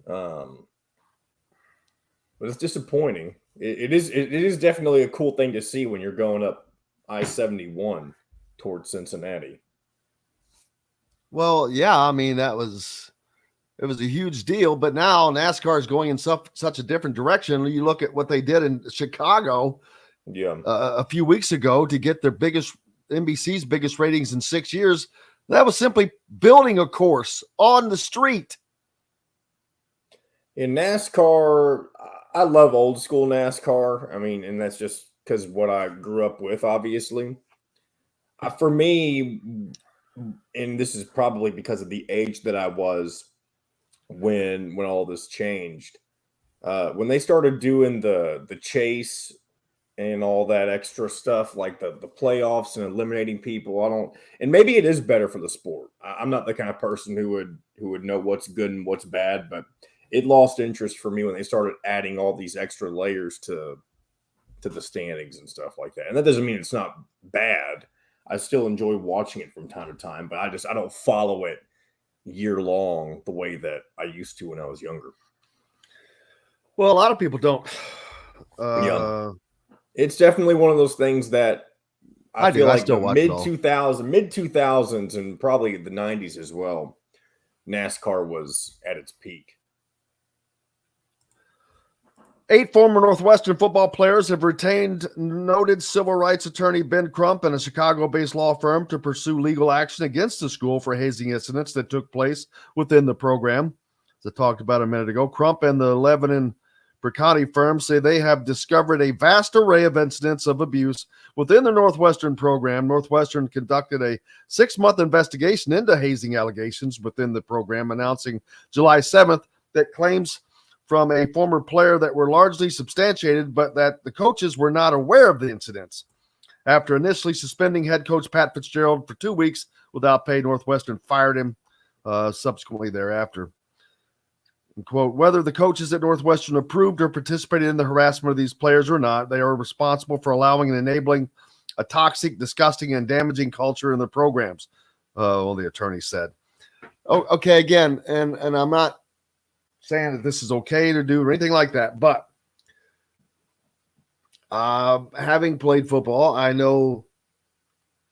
but it's disappointing. It is definitely a cool thing to see when you're going up I-71 towards Cincinnati. Well, yeah, I mean, it was a huge deal, but now NASCAR is going in such a different direction. You look at what they did in Chicago a few weeks ago to get their NBC's biggest ratings in 6 years. That was simply building a course on the street. In NASCAR, I love old school NASCAR. I mean, and that's just because what I grew up with, obviously. For me, and this is probably because of the age that I was, when all this changed. When they started doing the chase and all that extra stuff, like the playoffs and eliminating people, and maybe it is better for the sport. I'm not the kind of person who would know what's good and what's bad, but it lost interest for me when they started adding all these extra layers to the standings and stuff like that. And that doesn't mean it's not bad. I still enjoy watching it from time to time, but I don't follow it year long the way that I used to when I was younger. Well, a lot of people don't. Yeah. It's definitely one of those things that I feel like the mid 2000s and probably the 90s as well, NASCAR was at its peak. 8 former Northwestern football players have retained noted civil rights attorney Ben Crump and a Chicago-based law firm to pursue legal action against the school for hazing incidents that took place within the program. As I talked about a minute ago, Crump and the Lebanon Bricati firm say they have discovered a vast array of incidents of abuse within the Northwestern program. Northwestern conducted a 6-month investigation into hazing allegations within the program, announcing July 7th that claims from a former player that were largely substantiated, but that the coaches were not aware of the incidents. After initially suspending head coach Pat Fitzgerald for 2 weeks without pay, Northwestern fired him subsequently thereafter. And quote, whether the coaches at Northwestern approved or participated in the harassment of these players or not, they are responsible for allowing and enabling a toxic, disgusting, and damaging culture in the programs, the attorney said. Oh, okay, again, and I'm not saying that this is okay to do or anything like that, but having played football, I know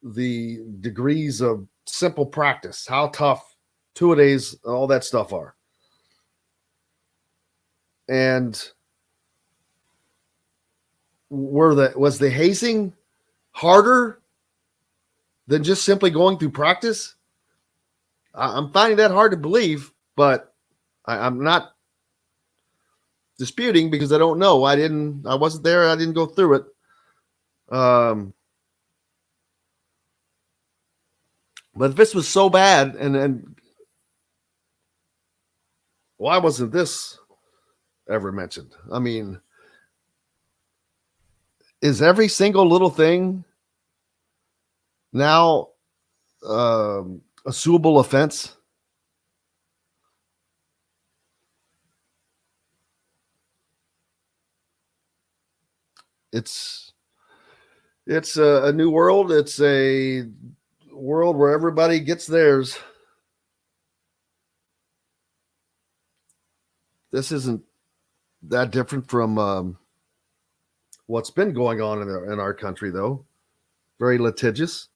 the degrees of simple practice, how tough two-a-days, all that stuff are. And was the hazing harder than just simply going through practice? I'm finding that hard to believe, but I'm not disputing because I don't know. I wasn't there. I didn't go through it. But if this was so bad, and why wasn't this ever mentioned? I mean, is every single little thing now a suable offense? It's a new world. It's a world where everybody gets theirs. This isn't that different from what's been going on in our country, though. Very litigious.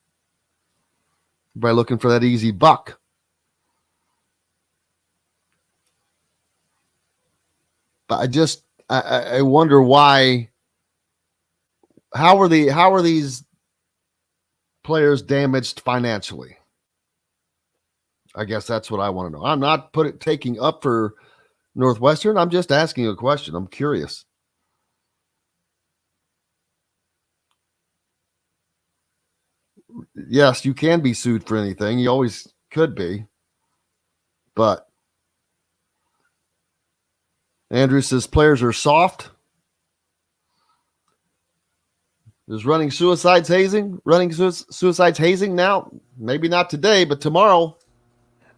Everybody looking for that easy buck. But I wonder why. How are these players damaged financially? I guess that's what I want to know. I'm not taking up for Northwestern. I'm just asking a question. I'm curious. Yes, you can be sued for anything. You always could be. But Andrew says players are soft. Is running suicides hazing now? Maybe not today, but tomorrow.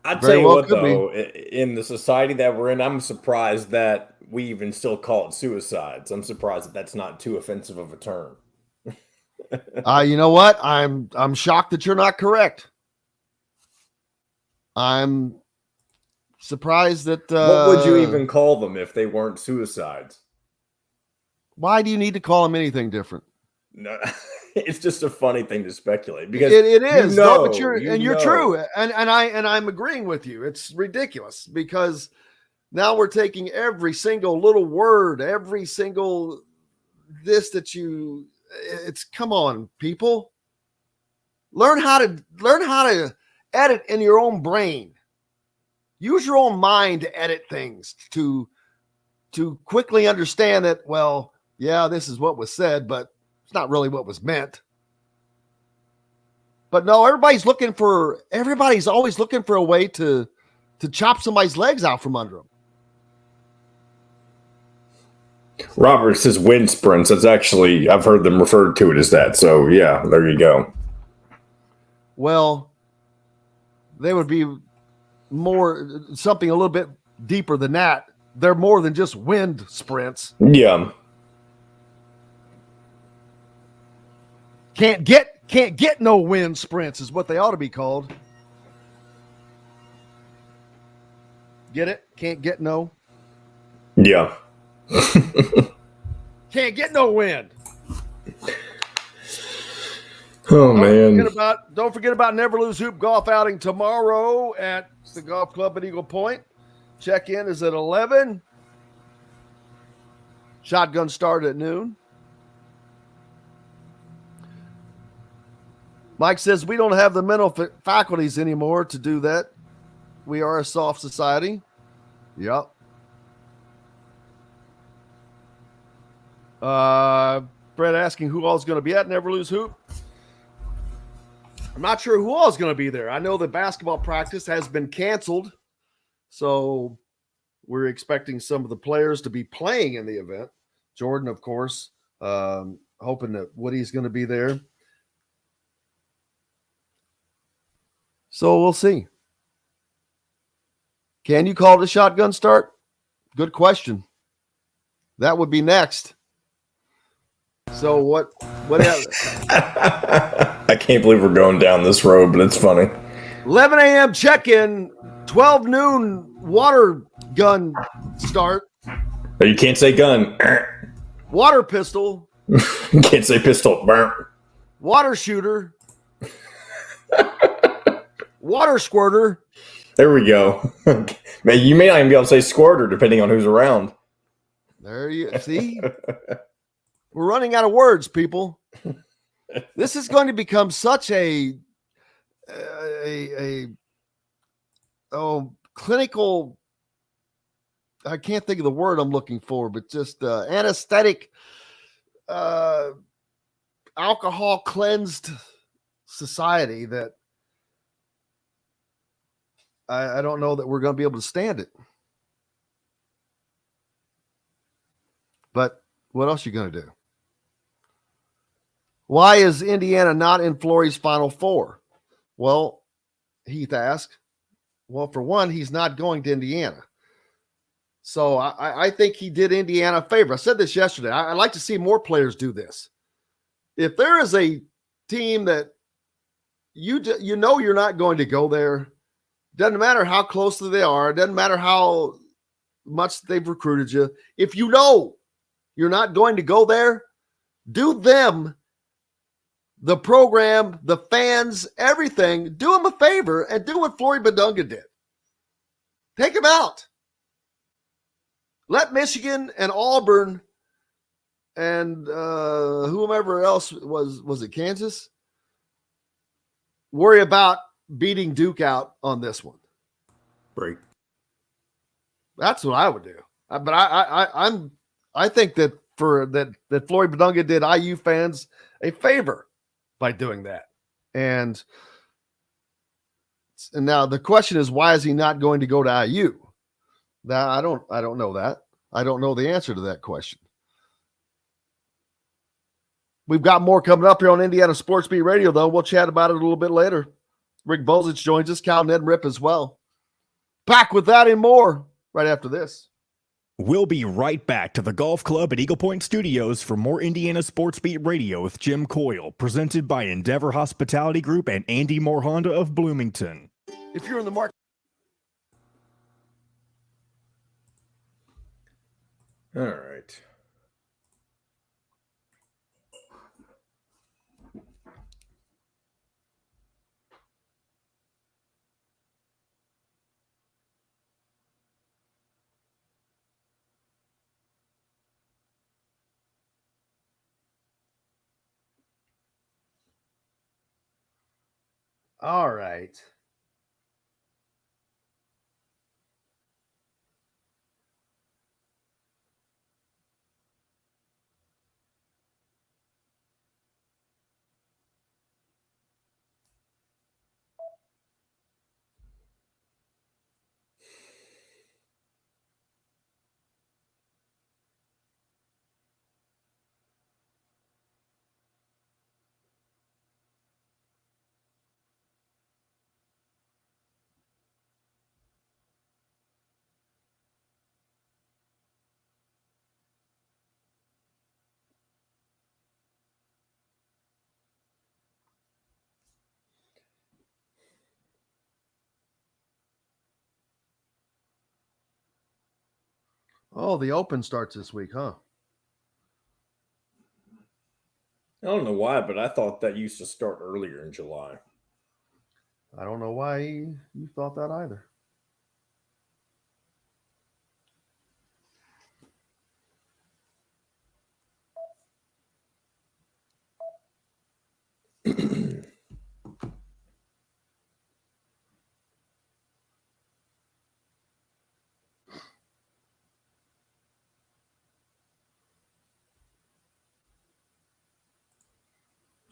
I'd tell you what, though, in the society that we're in, I'm surprised that we even still call it suicides. I'm surprised that that's not too offensive of a term. You know what? I'm shocked that you're not correct. I'm surprised that. What would you even call them if they weren't suicides? Why do you need to call them anything different? No, it's just a funny thing to speculate because it is. No, but you're true, and I'm agreeing with you. It's ridiculous because now we're taking every single little word, every single this that you. It's come on, people. Learn how to edit in your own brain. Use your own mind to edit things to quickly understand that. Well, yeah, this is what was said, but it's not really what was meant. But no, everybody's always looking for a way to to chop somebody's legs out from under them. Robert says wind sprints. That's actually, I've heard them referred to it as that. So, yeah, there you go. Well, they would be more something a little bit deeper than that. They're more than just wind sprints. Yeah. Can't get no wind sprints is what they ought to be called. Get it? Can't get no. Yeah. Can't get no wind. Oh, man. Don't forget about Never Lose Hoop golf outing tomorrow at the golf club at Eagle Point. Check-in is at 11. Shotgun start at noon. Mike says we don't have the mental faculties anymore to do that. We are a soft society. Yep. Brett asking who all is going to be at Never Lose Hoop. I'm not sure who all is going to be there. I know the basketball practice has been canceled, so we're expecting some of the players to be playing in the event. Jordan, of course, hoping that Woody's going to be there. So we'll see. Can you call it a shotgun start? Good question. That would be next. So what I can't believe we're going down this road, but it's funny. 11 a.m. check-in, 12 noon water gun start. You can't say gun. Water pistol. You can't say pistol. Water shooter. Water squirter. There we go. Man, you may not even be able to say squirter depending on who's around. There you see. We're running out of words, people. This is going to become such a clinical. I can't think of the word I'm looking for, but just anesthetic, alcohol cleansed society that I don't know that we're going to be able to stand it. But what else are you going to do? Why is Indiana not in Florey's Final Four? Well, Heath asked. Well, for one, he's not going to Indiana. So I think he did Indiana a favor. I said this yesterday. I'd like to see more players do this. If there is a team that you know you're not going to go there, doesn't matter how closely they are, doesn't matter how much they've recruited you. If you know you're not going to go there, do them, the program, the fans, everything, do them a favor and do what Flory Badunga did. Take them out. Let Michigan and Auburn and whomever else was it Kansas? Worry about beating Duke out on this one. Break. That's what I would do. But I think that that Flory Badunga did IU fans a favor by doing that. And now the question is, why is he not going to go to IU? Now I don't know that. I don't know the answer to that question. We've got more coming up here on Indiana Sports Beat Radio, though. We'll chat about it a little bit later. Rick Bozich joins us, Cal Neddenriep as well. Back with that and more right after this. We'll be right back to the golf club at Eagle Point Studios for more Indiana Sports Beat Radio with Jim Coyle, presented by Endeavor Hospitality Group and Andy Moore Honda of Bloomington. If you're in the market. All right. All right. Oh, the Open starts this week, huh? I don't know why, but I thought that used to start earlier in July. I don't know why you thought that either.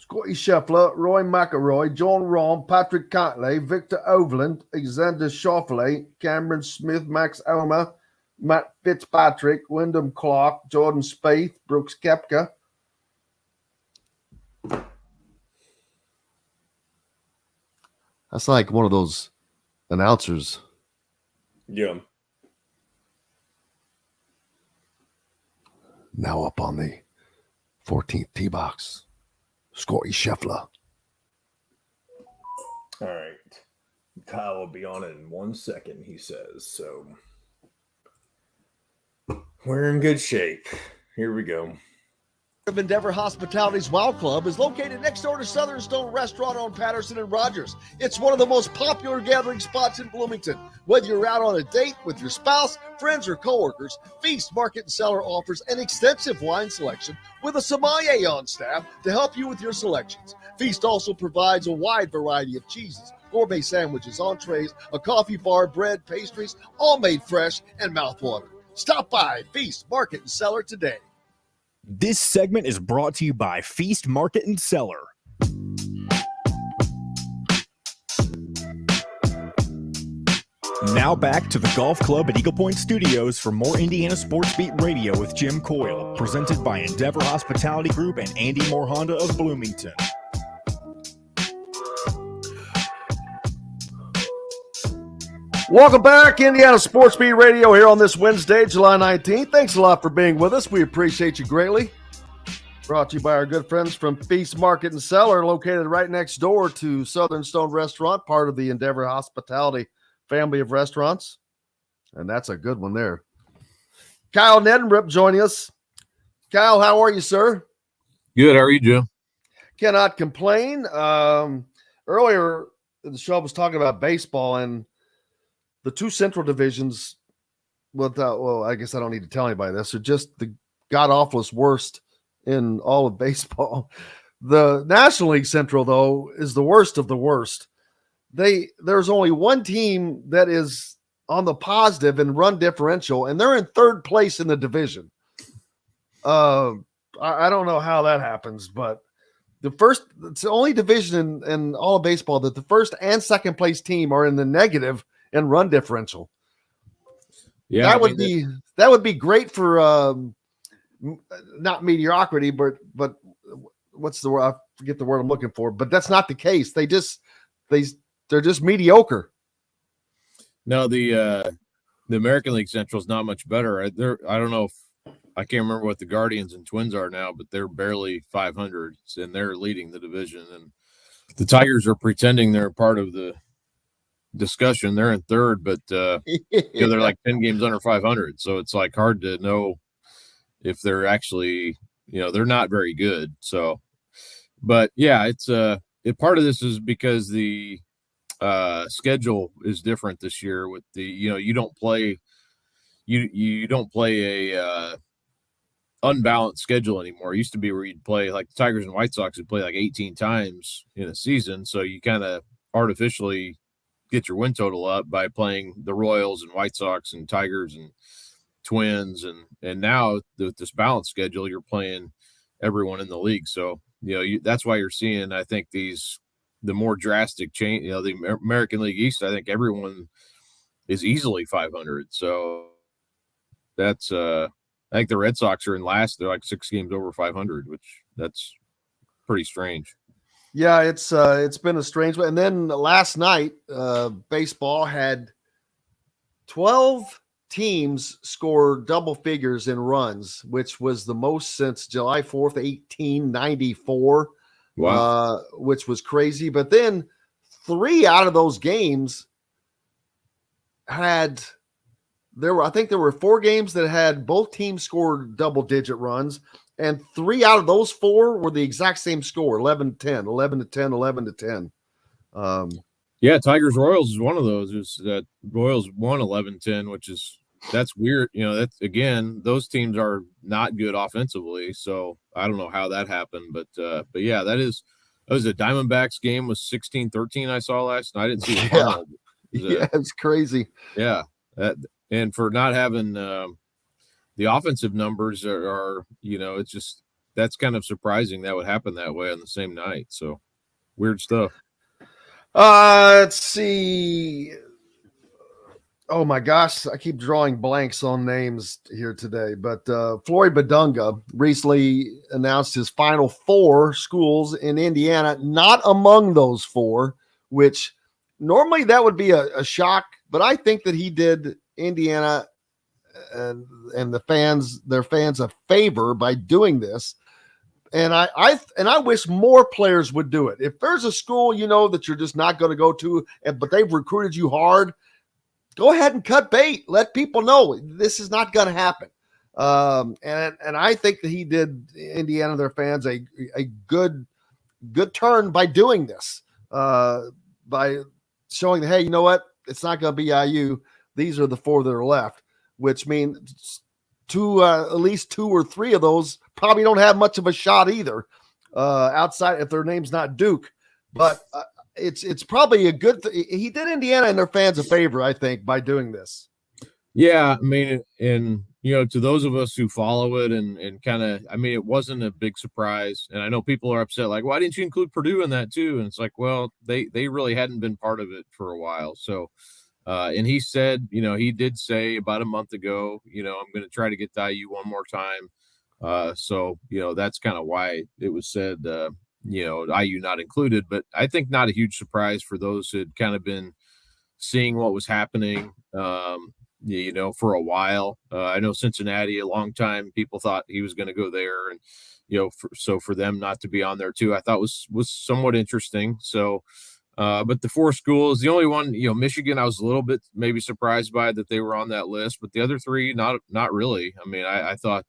Scotty Scheffler, Roy McIlroy, John Rahm, Patrick Cantlay, Victor Hovland, Alexander Schauffele, Cameron Smith, Max Homa, Matt Fitzpatrick, Wyndham Clark, Jordan Spieth, Brooks Koepka. That's like one of those announcers. Yeah. Now up on the 14th tee box, Scotty Scheffler. All right. Kyle will be on it in 1 second, he says. So we're in good shape. Here we go. Endeavor Hospitality's Wow Club is located next door to Southern Stone Restaurant on Patterson and Rogers. It's one of the most popular gathering spots in Bloomington. Whether you're out on a date with your spouse, friends, or coworkers, Feast Market and Cellar offers an extensive wine selection with a sommelier on staff to help you with your selections. Feast also provides a wide variety of cheeses, gourmet sandwiches, entrees, a coffee bar, bread, pastries, all made fresh and mouthwatering. Stop by Feast Market and Cellar today. This segment is brought to you by Feast Market and Cellar. Now back to the Golf Club at Eagle Point Studios for more Indiana Sports Beat Radio with Jim Coyle, presented by Endeavor Hospitality Group and Andy Moore Honda of Bloomington. Welcome back, Indiana Sports Beat Radio here on this Wednesday, July 19th. Thanks a lot for being with us. We appreciate you greatly. Brought to you by our good friends from Feast Market and Cellar, located right next door to Southern Stone Restaurant, part of the Endeavor Hospitality family of restaurants. And that's a good one there. Kyle Neddenriep joining us. Kyle, how are you, sir? Good. How are you, Jim? Cannot complain. Earlier, the show was talking about baseball, and the two Central divisions, well, I guess I don't need to tell anybody this, are just the god-awfulest worst in all of baseball. The National League Central, though, is the worst of the worst. There's only one team that is on the positive in run differential, and they're in third place in the division. I don't know how that happens, but it's the only division in all of baseball that the first and second place team are in the negative and run differential. Yeah, that would be great for not mediocrity, but what's the word? I forget the word I'm looking for. But that's not the case. They're just mediocre. No, the American League Central is not much better. I don't know if I can't remember what the Guardians and Twins are now, but they're barely 500 and they're leading the division. And the Tigers are pretending they're part of the discussion. They're in third, but they're like 10 games under 500, so it's like hard to know if they're actually, they're not very good. So, but yeah, it's part of this is because the schedule is different this year with the you don't play a unbalanced schedule anymore. It used to be where you'd play like the Tigers and White Sox would play like 18 times in a season, so you kind of artificially get your win total up by playing the Royals and White Sox and Tigers and Twins, and now with this balanced schedule, you're playing everyone in the league. So that's why you're seeing, I think, the more drastic change. The American League East, I think everyone is easily 500. So that's I think the Red Sox are in last. They're like 6 games over 500, which that's pretty strange. Yeah, it's been a strange one. And then last night, baseball had 12 teams score double figures in runs, which was the most since July 4th, 1894. Wow. Which was crazy. But then 3 out of those games had I think there were 4 games that had both teams scored double-digit runs, and 3 out of those 4 were the exact same score, 11-10, 11-10, 11-10. Yeah, Tigers Royals is one of those. Is that Royals won 11-10, that's weird. That's again, those teams are not good offensively, so I don't know how that happened, but yeah, that was a Diamondbacks game was 16-13 I saw last night. I didn't see the final. Yeah, it's crazy. Yeah, and for not having the offensive numbers are it's just that's kind of surprising that would happen that way on the same night. So weird stuff. Let's see. Oh my gosh, I keep drawing blanks on names here today, but Floyd Badunga recently announced his final 4 schools in Indiana, not among those 4, which normally that would be a shock, but I think that he did Indiana and their fans a favor by doing this. And I wish more players would do it. If there's a school that you're just not going to go to, but they've recruited you hard, go ahead and cut bait. Let people know this is not going to happen. And I think that he did Indiana, their fans, a good turn by doing this, by showing that, hey, you know what? It's not going to be IU. These are the 4 that are left, which means at least 2 or 3 of those probably don't have much of a shot either, outside if their name's not Duke. But it's probably a good he did Indiana and their fans a favor, I think, by doing this. Yeah, I mean, and to those of us who follow it and kind of, I mean, it wasn't a big surprise. And I know people are upset, like, why didn't you include Purdue in that too? And it's like, well, they really hadn't been part of it for a while. So, and he said, he did say about a month ago, I'm going to try to get to IU one more time. So, that's kind of why it was said, IU not included, but I think not a huge surprise for those who had kind of been seeing what was happening, for a while. I know Cincinnati, a long time, people thought he was going to go there, and so for them not to be on there too, I thought was somewhat interesting. So, but the 4 schools, the only one, Michigan, I was a little bit maybe surprised by that they were on that list, but the other 3, not really. I mean, I thought.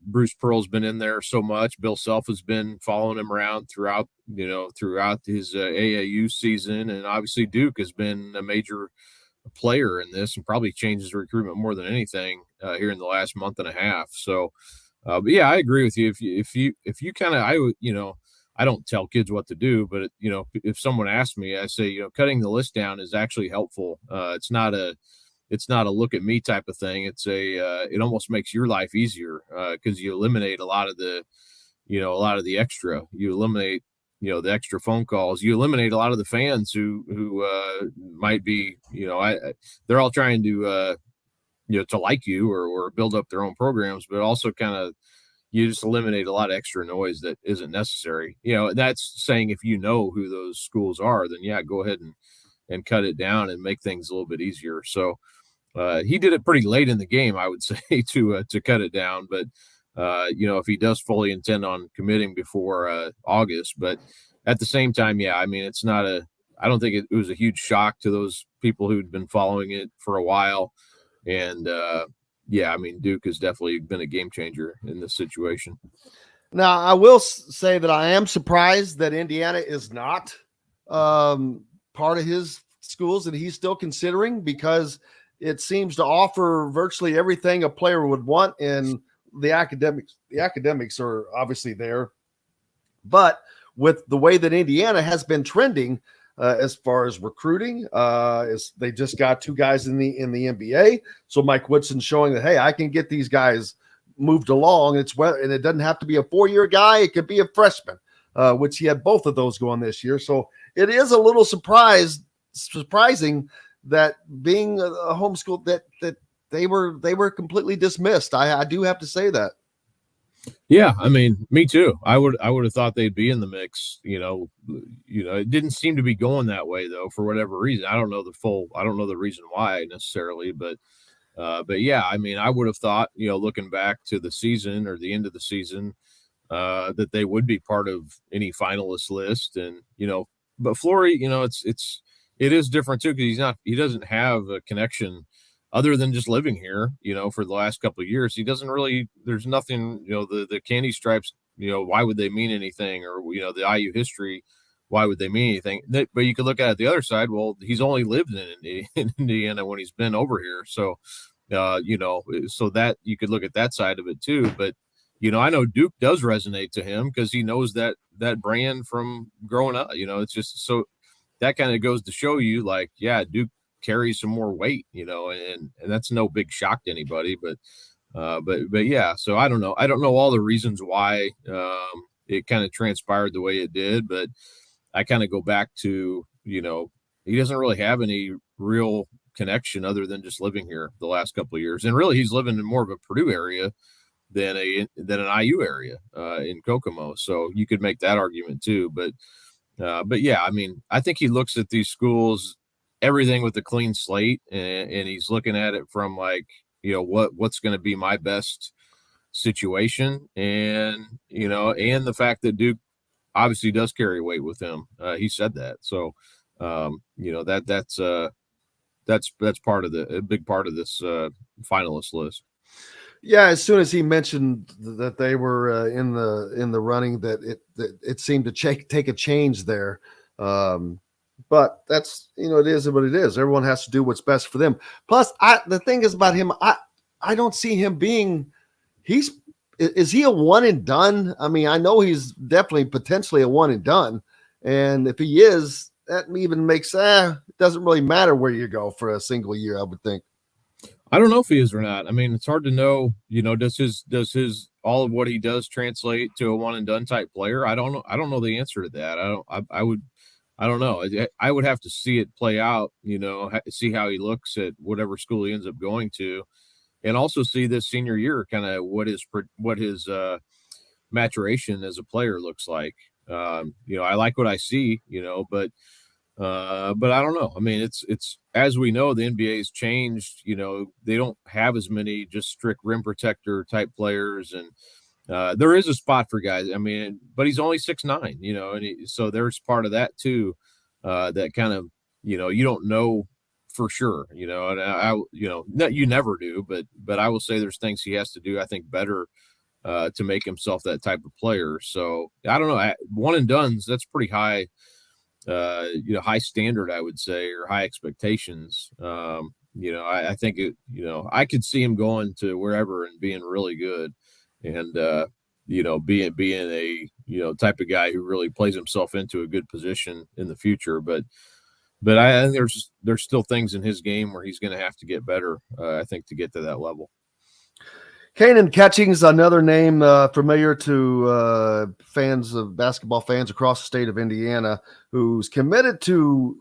Bruce Pearl's been in there so much. Bill Self has been following him around throughout his AAU season. And obviously Duke has been a major player in this and probably changes recruitment more than anything here in the last month and a half. So, but yeah, I agree with you. If you kind of, I don't tell kids what to do, but if someone asks me, I say, cutting the list down is actually helpful. It's not a look at me type of thing. It's it almost makes your life easier because you eliminate a lot of the extra. You eliminate, the extra phone calls. You eliminate a lot of the fans who might be, they're all trying to, to like you or build up their own programs, but also kind of, you just eliminate a lot of extra noise that isn't necessary. That's saying if you know who those schools are, then yeah, go ahead and cut it down and make things a little bit easier. So he did it pretty late in the game, I would say, to cut it down. But, if he does fully intend on committing before August. But at the same time, yeah, I mean, it's not I don't think it was a huge shock to those people who'd been following it for a while. And, yeah, I mean, Duke has definitely been a game changer in this situation. Now, I will say that I am surprised that Indiana is not part of his schools that he's still considering, because it seems to offer virtually everything a player would want in the academics. The academics are obviously there, but with the way that Indiana has been trending as far as recruiting, they just got 2 guys in the NBA. So Mike Woodson's showing that, hey, I can get these guys moved along. And it doesn't have to be a 4-year guy. It could be a freshman, which he had both of those going this year. So it is a little surprising that being a homeschool that they were completely dismissed. I do have to say that. Yeah, I mean, me too. I would have thought they'd be in the mix. It didn't seem to be going that way though, for whatever reason. I don't know the reason why necessarily, but yeah, I mean, I would have thought, looking back to the season or the end of the season, that they would be part of any finalist list. And, but Flory, it is different too, because he doesn't have a connection other than just living here, for the last couple of years. He doesn't really, there's nothing, the candy stripes, why would they mean anything? Or, the IU history, why would they mean anything? But you could look at it the other side. Well, he's only lived in Indiana when he's been over here. So, so that you could look at that side of it too. But, I know Duke does resonate to him because he knows that brand from growing up. It's just so that kind of goes to show you, like, yeah, Duke carries some more weight, and that's no big shock to anybody. But yeah. So I don't know all the reasons why it kind of transpired the way it did, but I kind of go back to, he doesn't really have any real connection other than just living here the last couple of years. And really, he's living in more of a Purdue area than an IU area in Kokomo. So you could make that argument too. But yeah, I mean, I think he looks at these schools, everything with a clean slate, and he's looking at it from like, what's going to be my best situation. And, and the fact that Duke obviously does carry weight with him. He said that. So, that's part of a big part of this finalist list. Yeah, as soon as he mentioned that they were in the running, that it seemed to take a change there. But that's, it is what it is. Everyone has to do what's best for them. Plus, the thing is about him, I don't see him being. Is he a one and done? I mean, I know he's definitely potentially a one and done, and if he is, that even makes it doesn't really matter where you go for a single year, I would think. I don't know if he is or not. I mean, it's hard to know. Does his all of what he does translate to a one and done type player? I don't know. I don't know the answer to that. I don't know. I would have to see it play out. See how he looks at whatever school he ends up going to, and also see this senior year kind of what his maturation as a player looks like. I like what I see. But I don't know. I mean, it's as we know, the NBA's changed. They don't have as many just strict rim protector type players, and there is a spot for guys. I mean, but he's only 6'9", and so there's part of that too. That kind of, you don't know for sure, and you never do, but I will say there's things he has to do, I think, better to make himself that type of player. So I don't know. One and dones, that's pretty high. High standard, I would say, or high expectations. I think I could see him going to wherever and being really good, and being a type of guy who really plays himself into a good position in the future. But I think there's still things in his game where he's going to have to get better. I think to get to that level. Kanan Catchings, another name familiar to basketball fans across the state of Indiana, who's committed to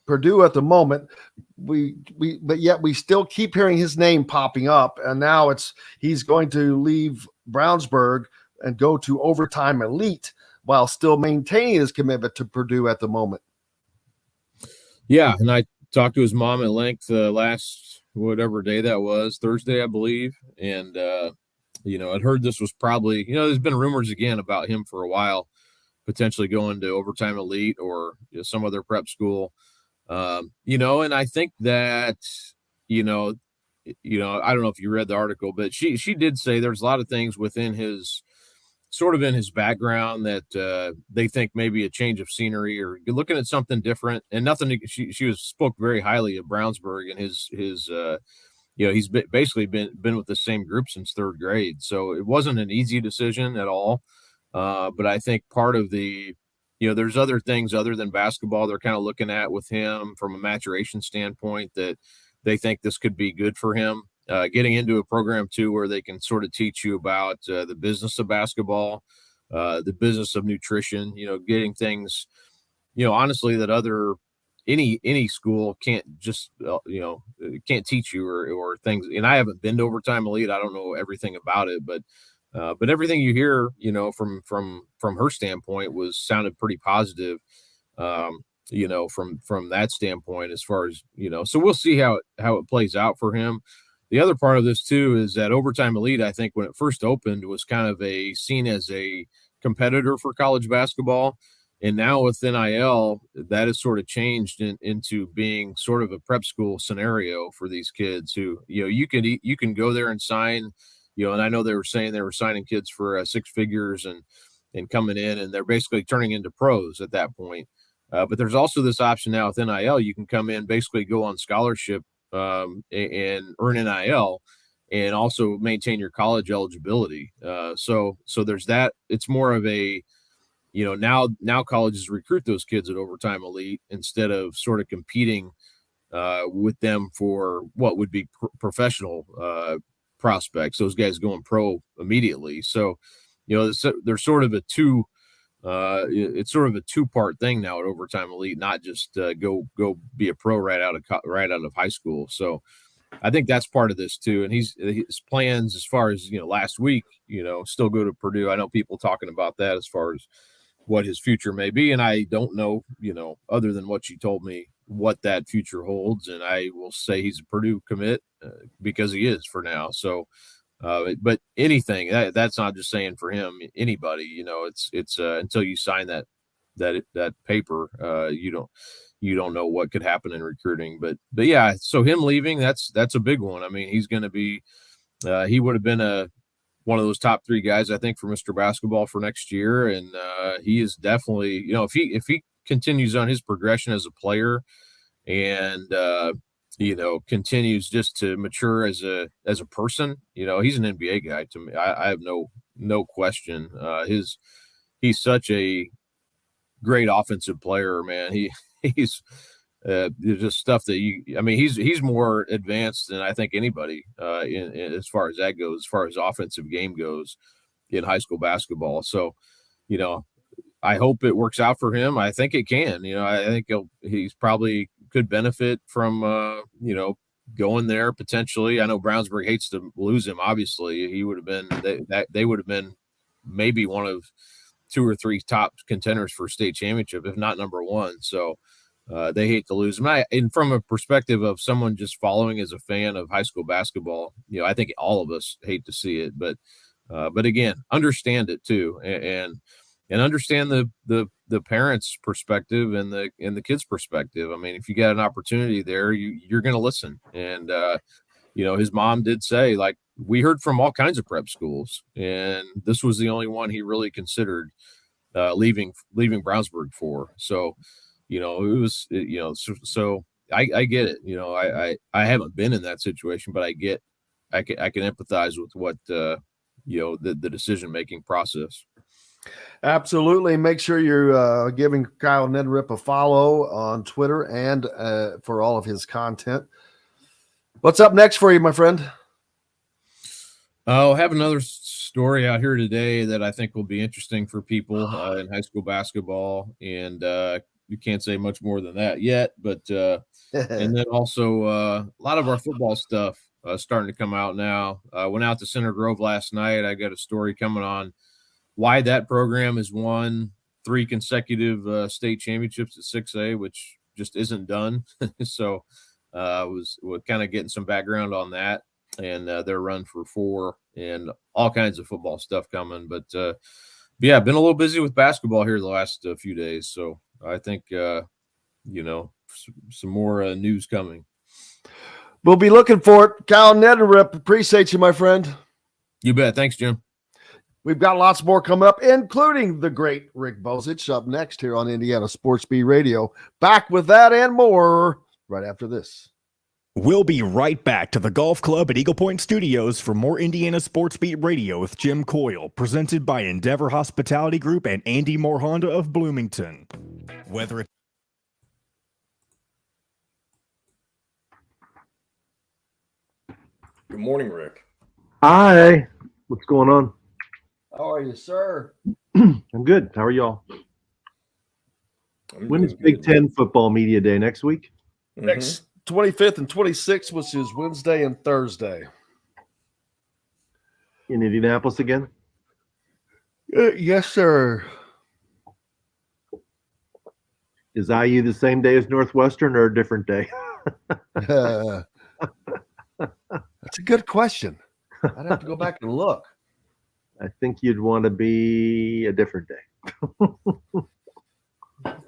Purdue at the moment. But yet we still keep hearing his name popping up, and now he's going to leave Brownsburg and go to Overtime Elite while still maintaining his commitment to Purdue at the moment. Yeah, and I talked to his mom at length last whatever day that was, Thursday, I believe. And, I'd heard this was probably, there's been rumors again about him for a while, potentially going to Overtime Elite or some other prep school. And I think that, I don't know if you read the article, but she did say there's a lot of things within his background that they think maybe a change of scenery or looking at something different, and nothing. She spoke very highly of Brownsburg and his he's basically been with the same group since third grade. So it wasn't an easy decision at all. But I think part of the, there's other things other than basketball they're kind of looking at with him from a maturation standpoint that they think this could be good for him. Getting into a program too where they can sort of teach you about the business of basketball, the business of nutrition, getting things, honestly that any school can't just can't teach you or things. And I haven't been to Overtime Elite. I don't know everything about it, but everything you hear, from her standpoint sounded pretty positive. From that standpoint, as far as, so we'll see how it plays out for him. The other part of this too is that Overtime Elite, I think when it first opened, was kind of seen as a competitor for college basketball. And now with NIL, that has sort of changed into being sort of a prep school scenario for these kids who, you can go there and sign, and I know they were saying they were signing kids for 6 figures and coming in, and they're basically turning into pros at that point. But there's also this option now with NIL. You can come in, basically go on scholarship and earn NIL and also maintain your college eligibility. So there's that. It's more of a, now colleges recruit those kids at Overtime Elite instead of sort of competing with them for what would be professional prospects. Those guys going pro immediately. So, there's sort of it's sort of a 2-part thing now at Overtime Elite, not just go be a pro right out of high school. So I think that's part of this too. And his plans as far as, last week, still go to Purdue. I know people talking about that as far as what his future may be. And I don't know, other than what you told me, what that future holds. And I will say he's a Purdue commit because he is for now. So, but anything that's not just saying for him, anybody, it's until you sign that paper, you don't know what could happen in recruiting, but yeah, so him leaving, that's a big one. I mean, he's going to be, he would have been one of those top 3 guys, I think, for Mr. Basketball for next year. And he is definitely, if he continues on his progression as a player and, continues just to mature as a person, he's an NBA guy to me. I have no question. He's such a great offensive player, man. He's there's just stuff that he's more advanced than I think anybody in as far as that goes, as far as offensive game goes in high school basketball. So, I hope it works out for him. I think it can. I think he's probably could benefit from going there potentially. I know Brownsburg hates to lose him. Obviously, he would have been they would have been maybe one of 2 or 3 top contenders for state championship, if not number 1. So they hate to lose him. And from a perspective of someone just following as a fan of high school basketball, I think all of us hate to see it, but again, understand it too, and understand the parents' perspective and the kids' perspective. I mean, if you got an opportunity there, you're going to listen. And his mom did say, like, we heard from all kinds of prep schools, and this was the only one he really considered leaving Brownsburg for. So, it was, so I get it. I haven't been in that situation, but I can empathize with what, the decision-making process. Absolutely. Make sure you're giving Kyle Neddenriep a follow on Twitter and for all of his content. What's up next for you, my friend? I'll have another story out here today that I think will be interesting for people in high school basketball. And you can't say much more than that yet. But and then also a lot of our football stuff starting to come out now. I went out to Center Grove last night. I got a story coming on why that program has won 3 consecutive state championships at 6A, which just isn't done. So we're kind of getting some background on that and their run for 4 and all kinds of football stuff coming. But yeah, been a little busy with basketball here the last few days. So I think, some more news coming. We'll be looking for it. Kyle Neddenriep, appreciate you, my friend. You bet. Thanks, Jim. We've got lots more coming up, including the great Rick Bozich up next here on Indiana Sports Beat Radio. Back with that and more right after this. We'll be right back to the Golf Club at Eagle Point Studios for more Indiana Sports Beat Radio with Jim Coyle, presented by Endeavor Hospitality Group and Andy Moore Honda of Bloomington. Whether it Good morning, Rick. Hi. What's going on? How are you, sir? I'm good. How are y'all? When is Big Ten football media day? Next week? Next 25th and 26th, which is Wednesday and Thursday. In Indianapolis again? Yes, sir. Is IU the same day as Northwestern or a different day? That's a good question. I'd have to go back and look. I think you'd want to be a different day.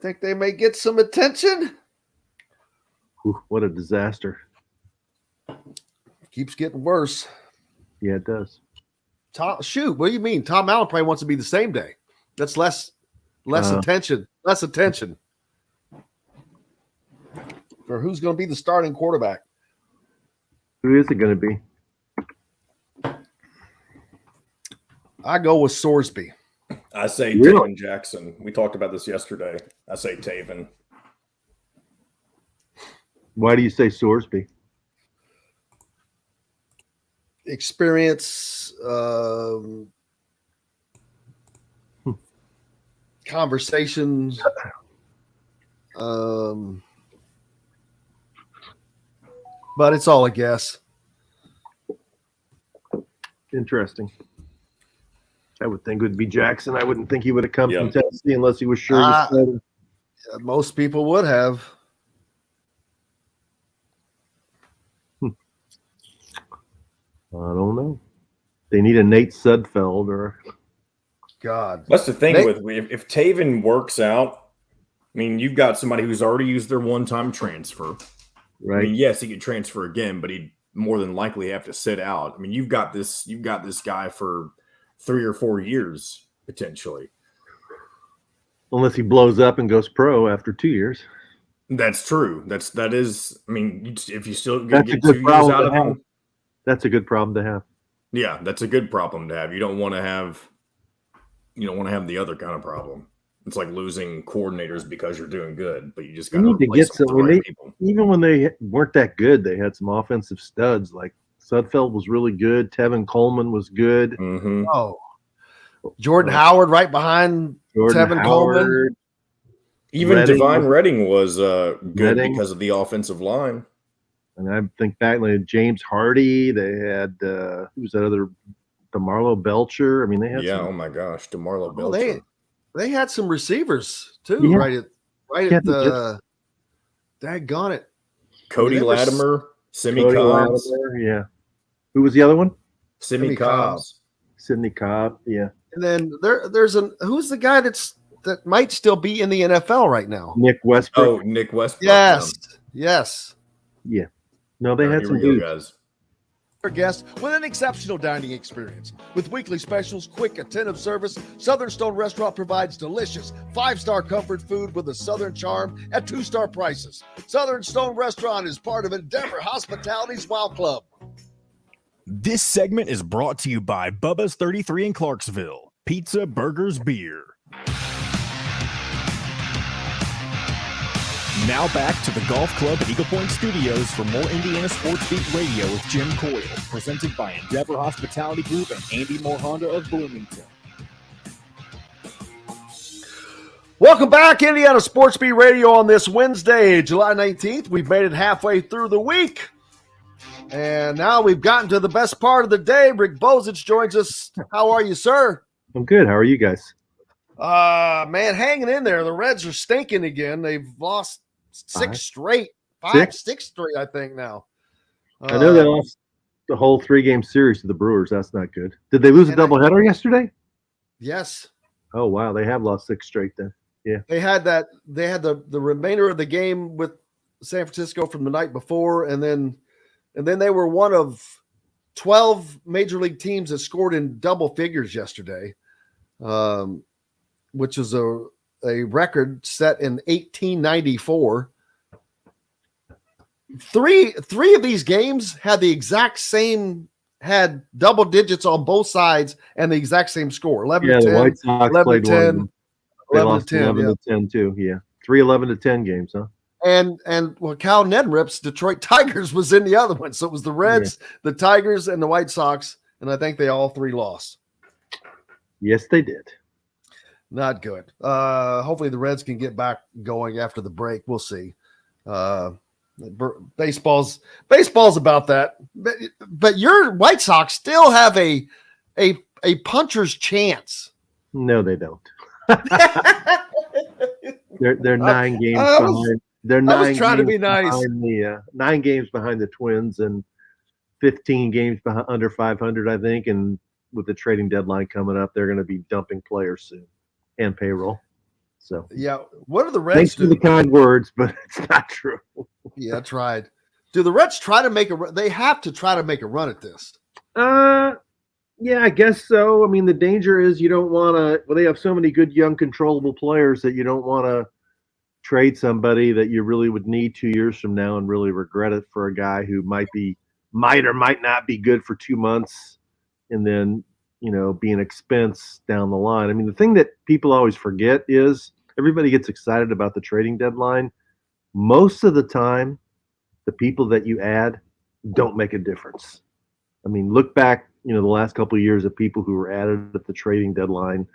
think they may get some attention. Ooh, what a disaster. Keeps getting worse. Yeah, it does. Shoot, what do you mean? Tom Allen probably wants to be the same day. That's less attention. Less attention. For who's going to be the starting quarterback? Who is it going to be? I go with Sorsby. I say Really? Taven Jackson. We talked about this yesterday. I say Taven. Why do you say Sorsby? Experience, conversations, but it's all a guess. Interesting. I would think it would be Jackson. I wouldn't think he would have come Yeah. from Tennessee unless he was sure he was starting. Most people would have. I don't know. They need a Nate Sudfeld or God. That's the thing if Taven works out, I mean, you've got somebody who's already used their one-time transfer. right. I mean, yes, he could transfer again, but he'd more than likely have to sit out. I mean, you've got this guy for 3 or 4 years potentially. Unless he blows up and goes pro after 2 years. That's true. That is. I mean, if you still That's a get good 2 years problem out to of have. him, That's a good problem to have. yeah, that's a good problem to have. You don't want to have the other kind of problem. It's like losing coordinators because you're doing good, but you just got You need to replace get them some. with the right people. Even when they weren't that good, they had some offensive studs. Like Sudfeld was really good. Tevin Coleman was good. Mm-hmm. Oh, Jordan Howard right behind Tevin Coleman. Even Redding Divine Redding was good Redding. because of the offensive line. And I think back like James Hardy. They had who's that other? DeMarlo Belcher. I mean, they had Oh my gosh, DeMarlo Well, Belcher. they had some receivers too, Yeah. right Yeah, at the daggone it. Cody they were Latimer, Simi Cody Cobbs, Latimer, yeah. Who was the other one? Simi Simi Cobbs. Sidney Cobb. Yeah. And then there's who's the guy that might still be in the NFL right now? Nick Westbrook. Oh, Nick Westbrook. Yes. Yeah. No, they had Here some we go, dudes. guys. Our guests with an exceptional dining experience. With weekly specials, quick, attentive service, Southern Stone Restaurant provides delicious 5-star comfort food with a Southern charm at 2-star prices. Southern Stone Restaurant is part of Endeavor Hospitality's Wow Club. This segment is brought to you by Bubba's 33 in Clarksville. Pizza, burgers, beer. Now back to the Golf Club at Eagle Point Studios for more Indiana Sports Beat Radio with Jim Coyle, presented by Endeavor Hospitality Group and Andy Moore Honda of Bloomington. Welcome back, Indiana Sports Beat Radio on this Wednesday, July 19th. We've made it halfway through the week. And now we've gotten to the best part of the day. Rick Bozich joins us. How are you, sir? I'm good. How are you guys? Man, hanging in there. The Reds are stinking again. They've lost six straight, six straight, I think now. I know they lost the whole 3-game series to the Brewers. That's not good. Did they lose a doubleheader yesterday? Yes. Oh wow, they have lost 6 straight then. Yeah. They had the remainder of the game with San Francisco from the night before, and then they were one of 12 major league teams that scored in double figures yesterday, which is a record set in 1894. Three of these games had double digits on both sides and the exact same score. 11 to 10. The White Sox 11 played to 10. one. They 11 lost to 10, 11 to 10 too. Yeah. 3 11-10 games, huh? And Cal Neddenrip's Detroit Tigers was in the other one. So it was the Reds, the Tigers, and the White Sox. And I think they all 3 lost. Yes, they did. Not good. Hopefully the Reds can get back going after the break. We'll see. Baseball's about that. But your White Sox still have a puncher's chance. No, they don't. They're 9 games behind. They're 9 I was trying to be nice. Behind 9 games behind the Twins and 15 games behind, under 500, I think. And with the trading deadline coming up, they're going to be dumping players soon and payroll. So Yeah. What do the Reds thanks do? for the kind words, but it's not true. Yeah, that's right. Do the Reds try to make a run? They have to try to make a run at this. Yeah, I guess so. I mean, the danger is you don't want to. Well, they have so many good young controllable players that you don't want to trade somebody that you really would need 2 years from now and really regret it for a guy who might or might not be good for 2 months, and then be an expense down the line. I mean, the thing that people always forget is everybody gets excited about the trading deadline. Most of the time, the people that you add don't make a difference. I mean, look back, the last couple of years of people who were added at the trading deadline.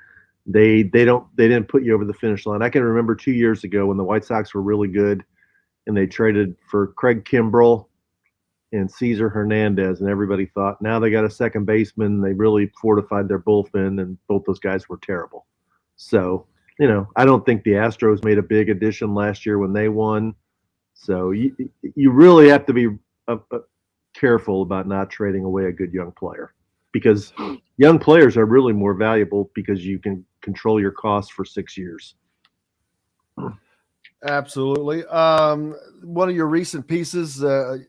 They didn't put you over the finish line. I can remember 2 years ago when the White Sox were really good, and they traded for Craig Kimbrell and Cesar Hernandez, and everybody thought now they got a second baseman. They really fortified their bullpen, and both those guys were terrible. So, I don't think the Astros made a big addition last year when they won. So you really have to be careful about not trading away a good young player, because young players are really more valuable because you can control your costs for 6 years. Absolutely. One of your recent pieces, a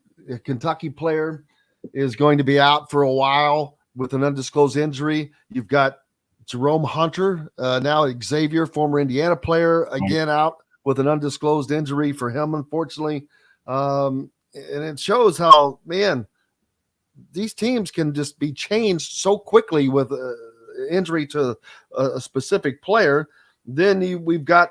Kentucky player is going to be out for a while with an undisclosed injury. You've got Jerome Hunter, now Xavier, former Indiana player, again out with an undisclosed injury for him, unfortunately. And it shows how, man, these teams can just be changed so quickly with injury to a specific player. Then we've got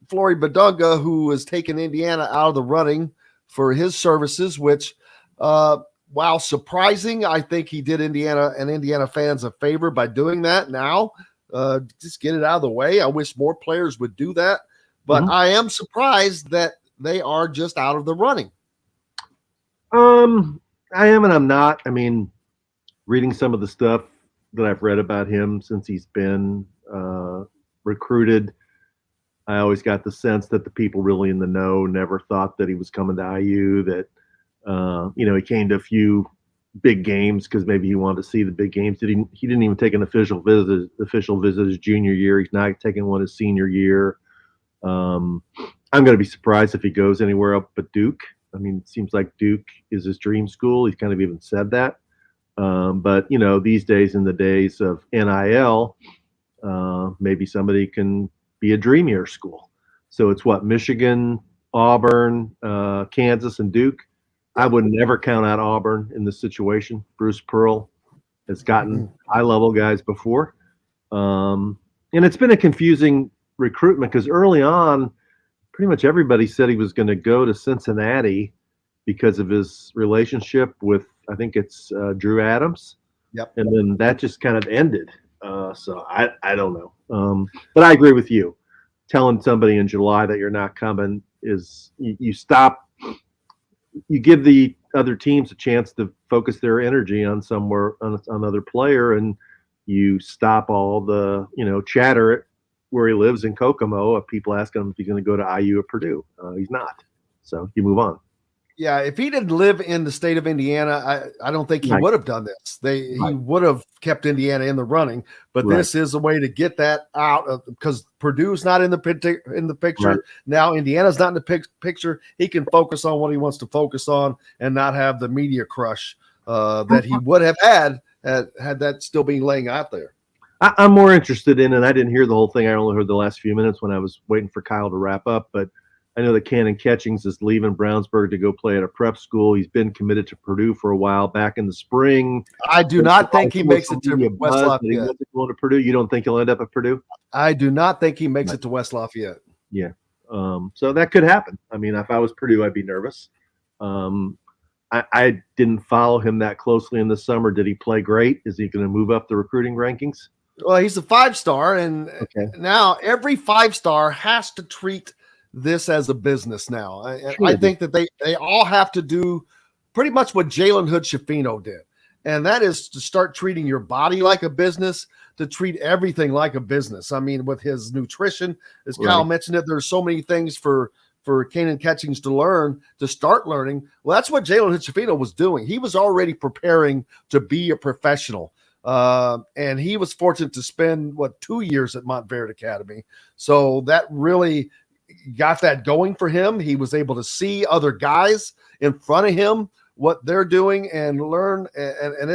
Flory Badunga, who has taken Indiana out of the running for his services, which, while surprising, I think he did Indiana and Indiana fans a favor by doing that now. Just get it out of the way. I wish more players would do that. But I am surprised that they are just out of the running. I am and I'm not. I mean, reading some of the stuff that I've read about him since he's been recruited, I always got the sense that the people really in the know never thought that he was coming to IU, that, he came to a few big games because maybe he wanted to see the big games. He didn't even take an official visit his junior year. He's not taking one his senior year. I'm going to be surprised if he goes anywhere up but Duke. I mean, it seems like Duke is his dream school. He's kind of even said that. But, these days, in the days of NIL, maybe somebody can be a dream year school. So it's Michigan, Auburn, Kansas, and Duke. I would never count out Auburn in this situation. Bruce Pearl has gotten high-level guys before. And it's been a confusing recruitment because early on, pretty much everybody said he was going to go to Cincinnati because of his relationship with, I think it's Drew Adams. Yep. And then that just kind of ended. So I don't know. But I agree with you. Telling somebody in July that you're not coming is you stop. You give the other teams a chance to focus their energy on another player, and you stop all the chatter where he lives in Kokomo of people asking him if he's going to go to IU or Purdue. He's not. So you move on. Yeah, if he didn't live in the state of Indiana, I don't think he would have done this. He would have kept Indiana in the running, but this is a way to get that out because Purdue's not in the picture. Right. Now Indiana's not in the picture. He can focus on what he wants to focus on and not have the media crush that he would have had that still being laying out there. I'm more interested in, and I didn't hear the whole thing. I only heard the last few minutes when I was waiting for Kyle to wrap up, but I know that Cannon Catchings is leaving Brownsburg to go play at a prep school. He's been committed to Purdue for a while back in the spring. I do not think he makes it to West Lafayette. He wasn't going to Purdue. You don't think he'll end up at Purdue? I do not think he makes it to West Lafayette. Yeah. So that could happen. I mean, if I was Purdue, I'd be nervous. I didn't follow him that closely in the summer. Did he play great? Is he going to move up the recruiting rankings? Well, he's a 5-star, and now every 5-star has to treat this as a business now. I think that they all have to do pretty much what Jalen Hood-Schifino did, and that is to start treating your body like a business, to treat everything like a business. I mean, with his nutrition, as Kyle mentioned it, there's so many things for Cannon Catchings to start learning. Well, that's what Jalen Hood-Schifino was doing. He was already preparing to be a professional. And he was fortunate to spend 2 years at Montverde Academy. So that really got that going for him. He was able to see other guys in front of him, what they're doing, and learn. And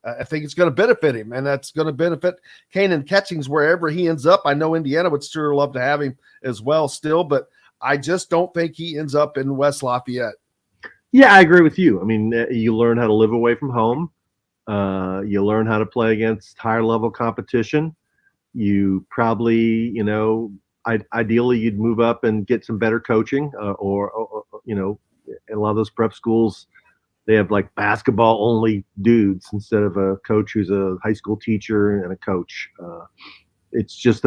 I think it's going to benefit him, and that's going to benefit Kanan Catchings wherever he ends up. I know Indiana would sure love to have him as well still, but I just don't think he ends up in West Lafayette. Yeah, I agree with you. I mean, you learn how to live away from home. You learn how to play against higher level competition. You probably, ideally you'd move up and get some better coaching, or in a lot of those prep schools, they have like basketball only dudes instead of a coach who's a high school teacher and a coach. It's just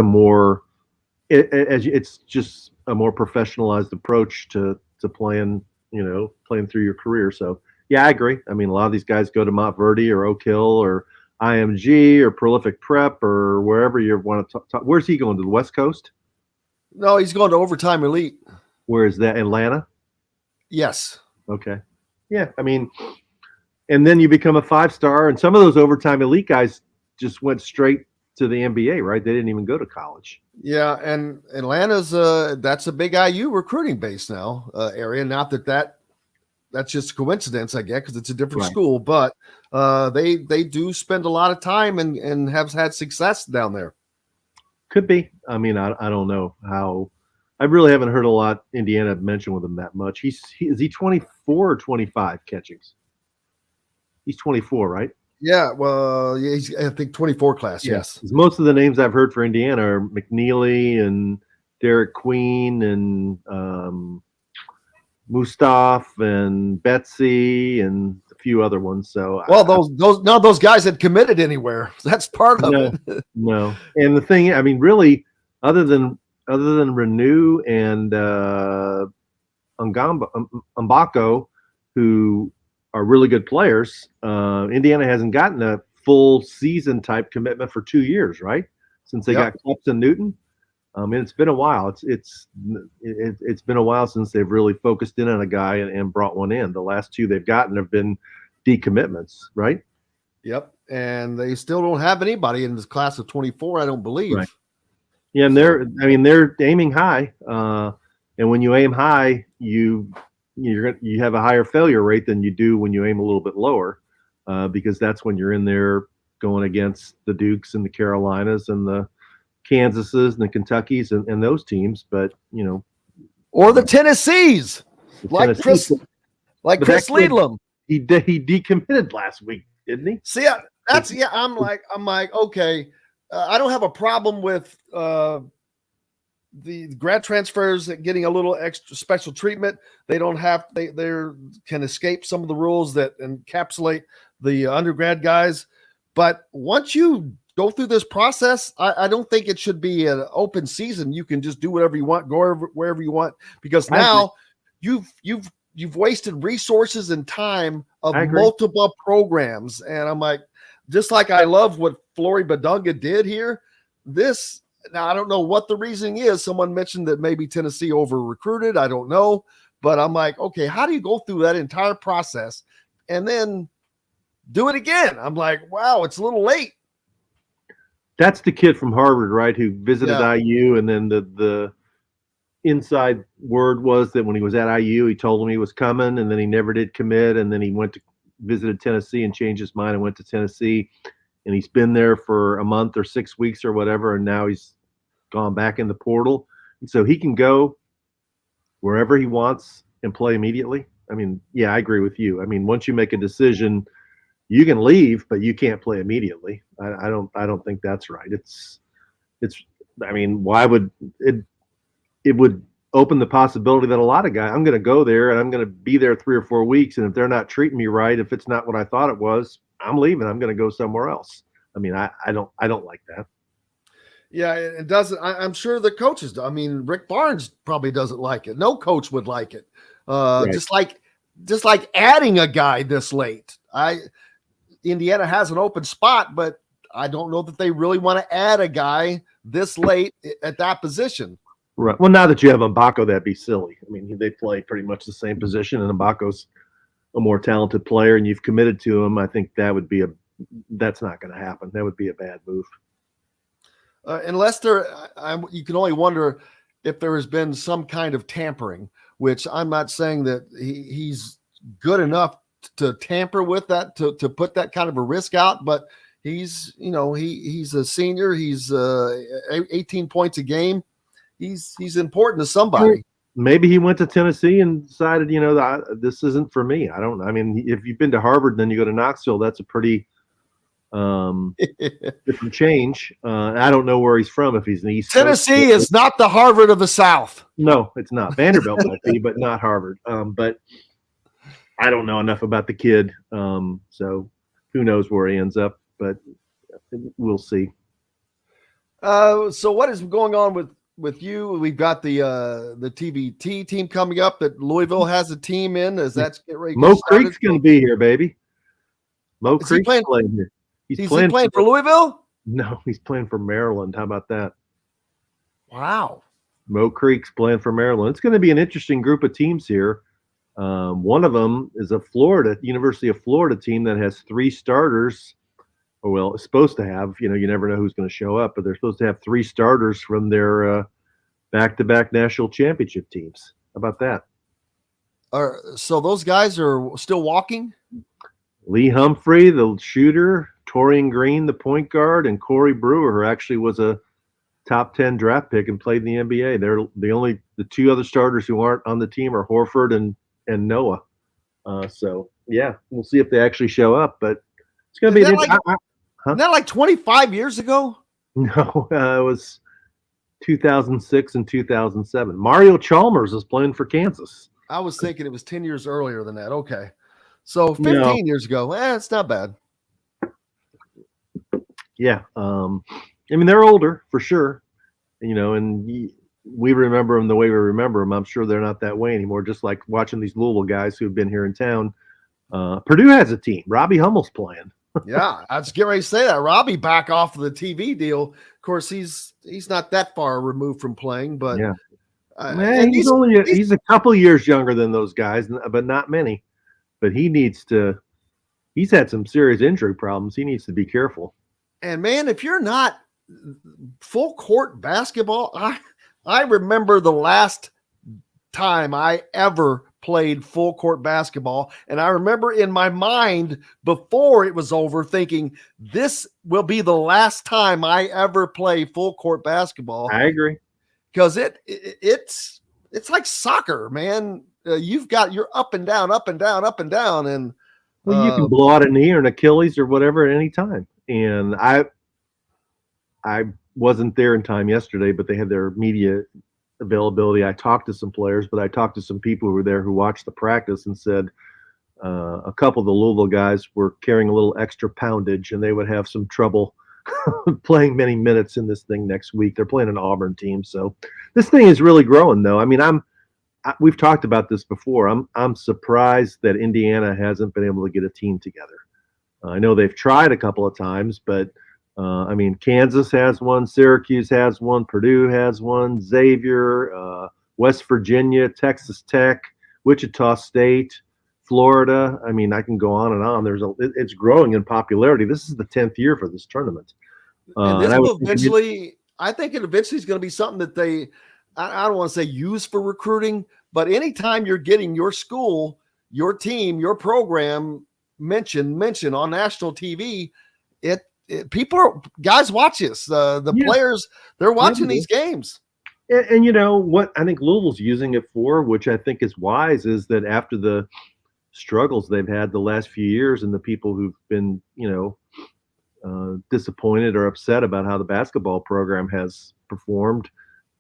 it's just a more professionalized approach to playing through your career. So yeah, I agree. I mean, a lot of these guys go to Montverde or Oak Hill or IMG or Prolific Prep or wherever you want to talk. Where's he going, to the West Coast? No, he's going to Overtime Elite. Where is that? Atlanta? Yes. Okay. Yeah, I mean, and then you become a 5-star, and some of those Overtime Elite guys just went straight to the NBA, right? They didn't even go to college. Yeah, and Atlanta's that's a big IU recruiting base now area. Not that's just a coincidence, I guess, because it's a different school, but they do spend a lot of time and have had success down there. Could be. I mean, I don't know how. I really haven't heard a lot Indiana mention with him that much. Is he 24 or 25 Catchings? He's 24, right? Yeah, well, yeah, he's, I think 24 class, yes. Most of the names I've heard for Indiana are McNeely and Derek Queen and Mustaf and Betsy and a few other ones. So none of those guys had committed anywhere. That's part of it. No. And the thing, I mean, really, other than Renew and Mbako, who are really good players, Indiana hasn't gotten a full season type commitment for 2 years, right? Since they got Clups and Newton. And it's been a while. It's been a while since they've really focused in on a guy and brought one in. The last two they've gotten have been decommitments, right? Yep. And they still don't have anybody in this class of 24, I don't believe. Right. Yeah, and they're aiming high. And when you aim high, you have a higher failure rate than you do when you aim a little bit lower, because that's when you're in there going against the Dukes and the Carolinas and the Kansases and the Kentuckys and those teams. But or the Tennessees, like Chris Liedlam. He decommitted last week, didn't he? See, I'm like, okay, I don't have a problem with the grad transfers getting a little extra special treatment. They can escape some of the rules that encapsulate the undergrad guys. But once you go through this process, I don't think it should be an open season. You can just do whatever you want, go wherever you want, because now you've wasted resources and time of multiple programs. And I'm like, just like I love what Flory Badunga did here. Now I don't know what the reasoning is. Someone mentioned that maybe Tennessee over recruited. I don't know, but I'm like, okay, how do you go through that entire process and then do it again? I'm like, wow, it's a little late. That's the kid from Harvard, right? Who visited IU, and then the inside word was that when he was at IU, he told him he was coming, and then he never did commit, and then he visited Tennessee and changed his mind and went to Tennessee, and he's been there for a month or 6 weeks or whatever, and now he's gone back in the portal, and so he can go wherever he wants and play immediately. I mean, yeah, I agree with you. I mean, once you make a decision, you can leave, but you can't play immediately. I don't think that's right. I mean, why would it? It would open the possibility that a lot of guys, I'm going to go there and I'm going to be there 3 or 4 weeks, and if they're not treating me right, if it's not what I thought it was, I'm leaving. I'm going to go somewhere else. I mean, I don't like that. Yeah, it doesn't. I'm sure the coaches do. I mean, Rick Barnes probably doesn't like it. No coach would like it. Right. Just like adding a guy this late. Indiana has an open spot, but I don't know that they really want to add a guy this late at that position. Right. Well, now that you have Mbako, that'd be silly. I mean, they play pretty much the same position, and Mbako's a more talented player, and you've committed to him. I think that would be that's not going to happen. That would be a bad move. Unless you can only wonder if there has been some kind of tampering, which I'm not saying that he's good enough to tamper with that, to put that kind of a risk out, but he's a senior. He's 18 points a game. He's important to somebody. Maybe he went to Tennessee and decided, this isn't for me. I don't know. I mean, if you've been to Harvard and then you go to Knoxville, that's a pretty different change. I don't know where he's from. If he's in East Tennessee Coast, is not the Harvard of the South. No, it's not. Vanderbilt might be, but not Harvard. But I don't know enough about the kid, so who knows where he ends up. But we'll see. So what is going on with you? We've got the TBT team coming up that Louisville has a team in. As that's get ready. Mo Creek's going to be here, baby. Mo Is Creek's he playing here. He's playing for Louisville? No, he's playing for Maryland. How about that? Wow. Mo Creek's playing for Maryland. It's going to be an interesting group of teams here. One of them is a University of Florida team that has 3 starters. Well, it's supposed to have, you never know who's going to show up, but they're supposed to have 3 starters from their back-to-back national championship teams. How about that? So those guys are still walking? Lee Humphrey, the shooter, Torian Green, the point guard, and Corey Brewer, who actually was a top 10 draft pick and played in the NBA. They're the 2 other starters who aren't on the team are Horford and Noah. So yeah, we'll see if they actually show up, but it's going to be Isn't that like 25 years ago? No, it was 2006 and 2007. Mario Chalmers is playing for Kansas. I was thinking it was 10 years earlier than that. Okay. So 15 years ago. It's not bad. Yeah. They're older for sure, and we remember them the way we remember them. I'm sure they're not that way anymore. Just like watching these Louisville guys who've been here in town. Purdue has a team. Robbie Hummel's playing. Yeah, I was getting ready to say that. Robbie back off of the TV deal. Of course, he's not that far removed from playing, but yeah, he's a couple years younger than those guys, but not many. But he's had some serious injury problems. He needs to be careful. And man, if you're not full court basketball, I remember the last time I ever played full court basketball. And I remember in my mind before it was over thinking this will be the last time I ever play full court basketball. I agree. Because it's like soccer, man. You're up and down, up and down, up and down. And well, you can blow out a knee or an Achilles or whatever at any time. And I wasn't there in time yesterday, but they had their media availability. I talked to some players, but I talked to some people who were there who watched the practice and said a couple of the Louisville guys were carrying a little extra poundage and they would have some trouble playing many minutes in this thing next week. They're playing an Auburn team. So this thing is really growing though. I mean, we've talked about this before. I'm surprised that Indiana hasn't been able to get a team together. I know they've tried a couple of times, but Kansas has one, Syracuse has one, Purdue has one, Xavier, West Virginia, Texas Tech, Wichita State, Florida. I mean, I can go on and on. It's growing in popularity. This is the 10th year for this tournament. And this will eventually, I think it eventually is going to be something that I don't want to say use for recruiting, but anytime you're getting your school, your team, your program mentioned on national TV, guys watch us. The players, they're watching these games. And you know what I think Louisville's using it for, which I think is wise, is that after the struggles they've had the last few years and the people who've been, disappointed or upset about how the basketball program has performed,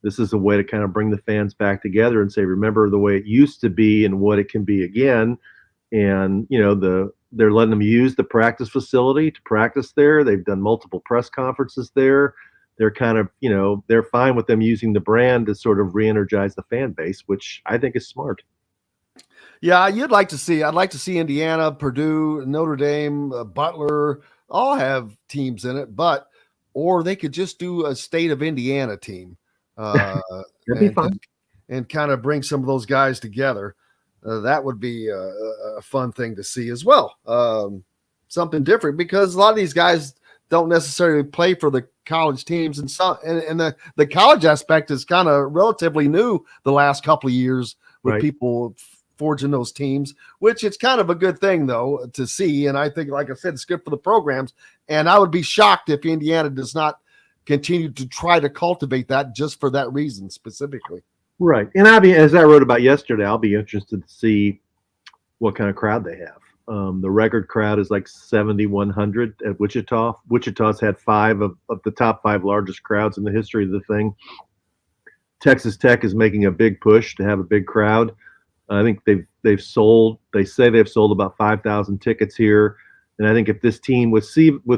this is a way to kind of bring the fans back together and say, remember the way it used to be and what it can be again. And, they're letting them use the practice facility to practice there. They've done multiple press conferences there. They're kind of, they're fine with them using the brand to sort of re-energize the fan base, which I think is smart. Yeah, I'd like to see Indiana, Purdue, Notre Dame, Butler all have teams in it, or they could just do a state of Indiana team. That'd be fun. And kind of bring some of those guys together. That would be a fun thing to see as well. something different, because a lot of these guys don't necessarily play for the college teams, and the college aspect is kind of relatively new the last couple of years with Right. people forging those teams, which it's kind of a good thing though to see. And I think, like I said, it's good for the programs. And I would be shocked if Indiana does not continue to try to cultivate that just for that reason specifically. Right. And as I wrote about yesterday, I'll be interested to see what kind of crowd they have. The record crowd is like 7,100 at Wichita. Wichita's had 5 of the top 5 largest crowds in the history of the thing. Texas Tech is making a big push to have a big crowd. I think they say they've sold about 5,000 tickets here. And I think if this team with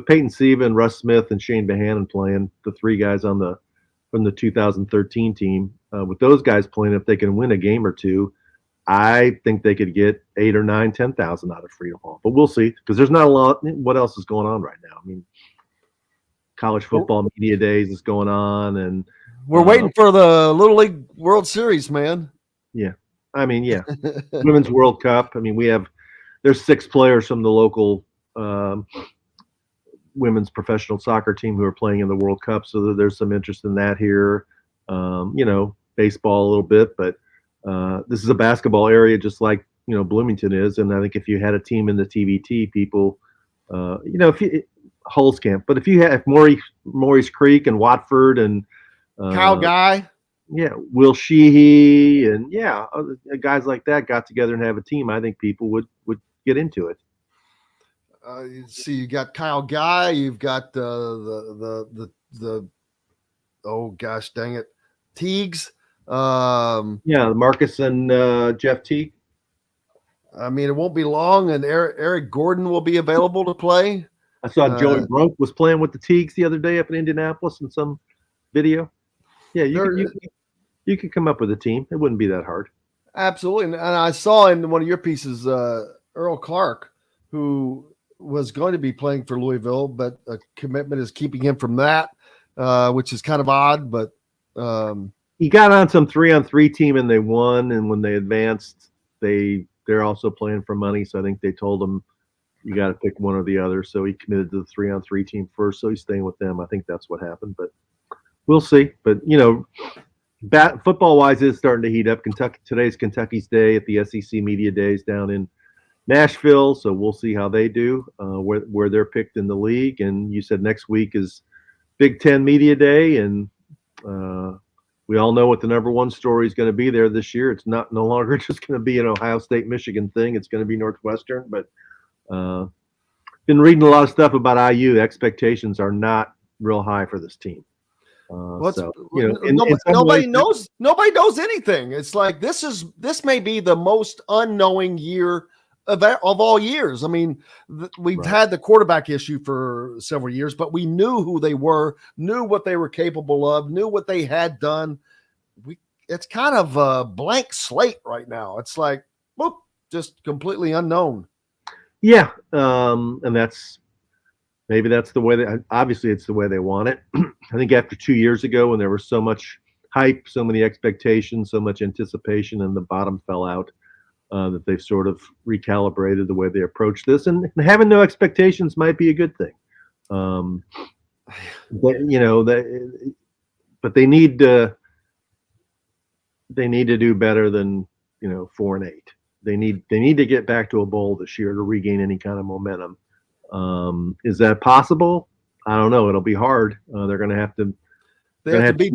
Peyton Siva, Russ Smith, and Shane Bohannon playing, the 3 guys from the 2013 team, with those guys playing, if they can win a game or two, I think they could get 8 or 9, 10,000 out of Freedom Hall. But we'll see, because there's not a lot. What else is going on right now? I mean, college football media days is going on, and we're waiting for the Little League World Series, man. Yeah. I mean, yeah. Women's World Cup. I mean, there's 6 players from the local women's professional soccer team who are playing in the World Cup. So there's some interest in that here. Baseball a little bit, but this is a basketball area just like, Bloomington is. And I think if you had a team in the TVT, people, Holzkamp, but if Maurice Creek and Watford and Kyle Guy. Yeah, Will Sheehy and guys like that got together and have a team, I think people would get into it. You got Kyle Guy, you've got the oh gosh dang it, Teagues. Marcus and Jeff Teague. I mean, it won't be long, and Eric Gordon will be available to play. I saw Joey Brunk was playing with the Teagues the other day up in Indianapolis in some video. Yeah, you could come up with a team. It wouldn't be that hard. Absolutely. And I saw in one of your pieces, Earl Clark, who was going to be playing for Louisville, but a commitment is keeping him from that, which is kind of odd. But he got on some 3-on-3 team and they won. And when they advanced, they're also playing for money. So I think they told him, you got to pick one or the other. So he committed to the 3-on-3 team first. So he's staying with them. I think that's what happened, but we'll see. But, football-wise is starting to heat up. Today's Kentucky's day at the SEC Media Days down in Nashville, so we'll see how they do, where they're picked in the league. And you said next week is Big Ten Media Day, and we all know what the number one story is going to be there this year. It's no longer just going to be an Ohio State, Michigan thing. It's going to be Northwestern. But been reading a lot of stuff about IU. The expectations are not real high for this team. Nobody knows anything. It's like this may be the most unknowing year of all years. I mean, we've had the quarterback issue for several years, but we knew who they were, knew what they were capable of, knew what they had done. It's kind of a blank slate right now. It's like, whoop, just completely unknown. Yeah, and maybe that's the way obviously it's the way they want it. I think after 2 years ago when there was so much hype, so many expectations, so much anticipation, and the bottom fell out, that they've sort of recalibrated the way they approach this. And having no expectations might be a good thing. But they need to do better than 4-8. They need to get back to a bowl this year to regain any kind of momentum. Is that possible? I don't know. It'll be hard. They're going to have to. They have to beat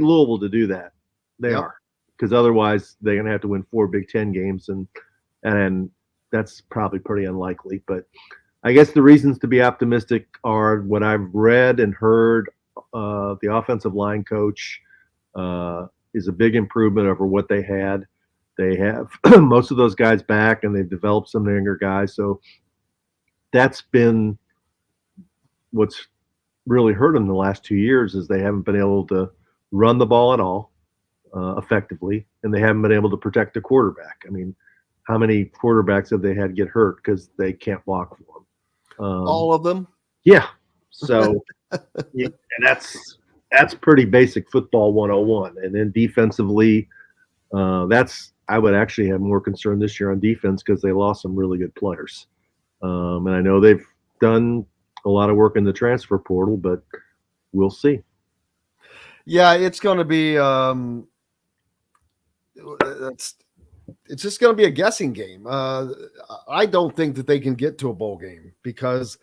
Louisville to do that. They are, because otherwise they're going to have to win 4 Big Ten games, and that's probably pretty unlikely. But I guess the reasons to be optimistic are what I've read and heard. The offensive line coach is a big improvement over what they had. They have most of those guys back, and they've developed some younger guys. So that's been what's really hurt them the last 2 years, is they haven't been able to run the ball at all effectively, and they haven't been able to protect the quarterback. I mean, how many quarterbacks have they had get hurt because they can't block for them? All of them. Yeah. So, and that's pretty basic football 101. And then defensively, I would actually have more concern this year on defense because they lost some really good players. And I know they've done a lot of work in the transfer portal, but we'll see. Yeah, it's going to be it's just going to be a guessing game. I don't think that they can get to a bowl game because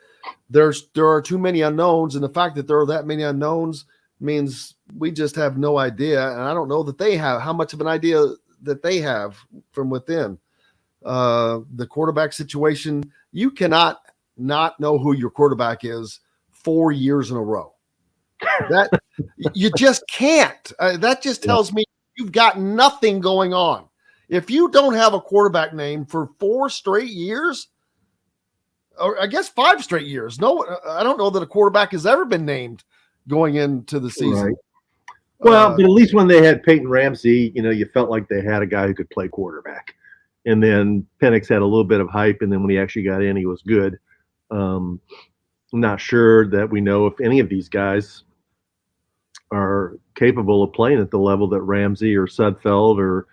there are too many unknowns, and the fact that there are that many unknowns means we just have no idea, and I don't know that they have how much of an idea that they have from within. The quarterback situation, you cannot not know who your quarterback is 4 years in a row. That you just can't. That just tells me you've got nothing going on. If you don't have a quarterback name for 4 straight years, or I guess 5 straight years, no, I don't know that a quarterback has ever been named going into the season. Right. Well, but at least when they had Peyton Ramsey, you felt like they had a guy who could play quarterback. And then Penix had a little bit of hype, and then when he actually got in, he was good. I'm not sure that we know if any of these guys are capable of playing at the level that Ramsey or Sudfeld or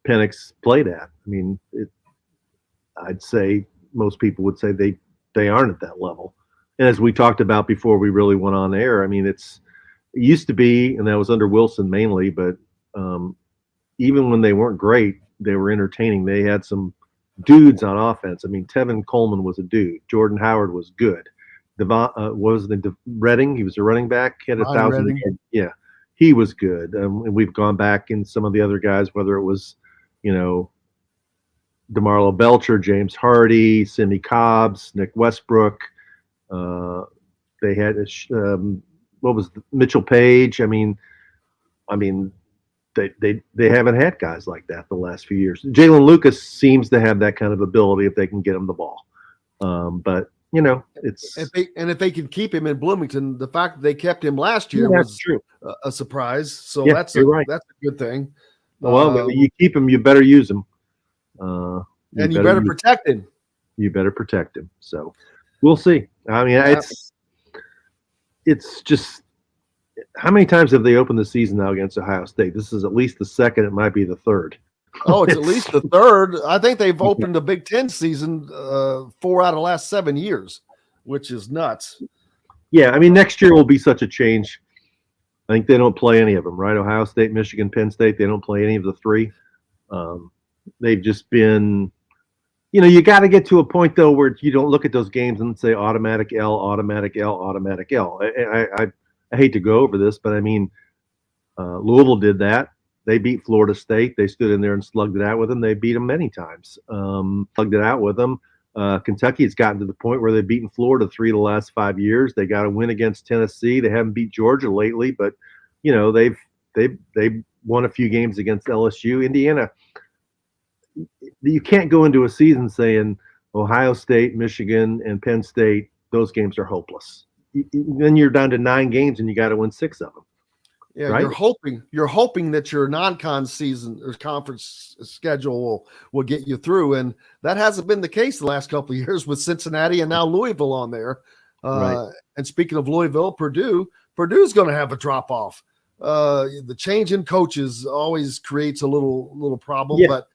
Penix played at. I mean, I'd say most people would say they aren't at that level. And as we talked about before we really went on air, I mean, it used to be, and that was under Wilson mainly, but even when they weren't great, they were entertaining. They had some dudes on offense. I mean, Tevin Coleman was a dude. Jordan Howard was good. Redding? He was a running back. He had 1,000. Yeah, he was good. And we've gone back in some of the other guys, whether it was, DeMarlo Belcher, James Hardy, Simi Cobbs, Nick Westbrook. They had Mitchell Page. I mean, they haven't had guys like that the last few years. Jalen Lucas seems to have that kind of ability if they can get him the ball. But it's if they can keep him in Bloomington, the fact that they kept him last year was true. A surprise. So that's a good thing. Well, you keep him, you better use him. And you better protect him. You better protect him. So we'll see. I mean, it's just, how many times have they opened the season now against Ohio State? This is at least the second. It might be the third. Oh, it's at least the third. I think they've opened the Big Ten season 4 out of the last 7 years, which is nuts. Yeah, I mean, next year will be such a change. I think they don't play any of them, right? Ohio State, Michigan, Penn State, they don't play any of the 3. They've just been, you got to get to a point, though, where you don't look at those games and say automatic L, automatic L, automatic L. I hate to go over this, but I mean, Louisville did that. They beat Florida State. They stood in there and slugged it out with them. They beat them many times. Slugged it out with them. Kentucky has gotten to the point where they've beaten Florida 3 of the last 5 years. They got a win against Tennessee. They haven't beat Georgia lately, but they've won a few games against LSU. Indiana, you can't go into a season saying Ohio State, Michigan, and Penn State, those games are hopeless. Then you're down to 9 games and you got to win 6 of them. Yeah, right? You're hoping that your non-con season or conference schedule will get you through, and that hasn't been the case the last couple of years with Cincinnati and now Louisville on there. Right. And speaking of Louisville, Purdue's going to have a drop off. The change in coaches always creates a little problem, but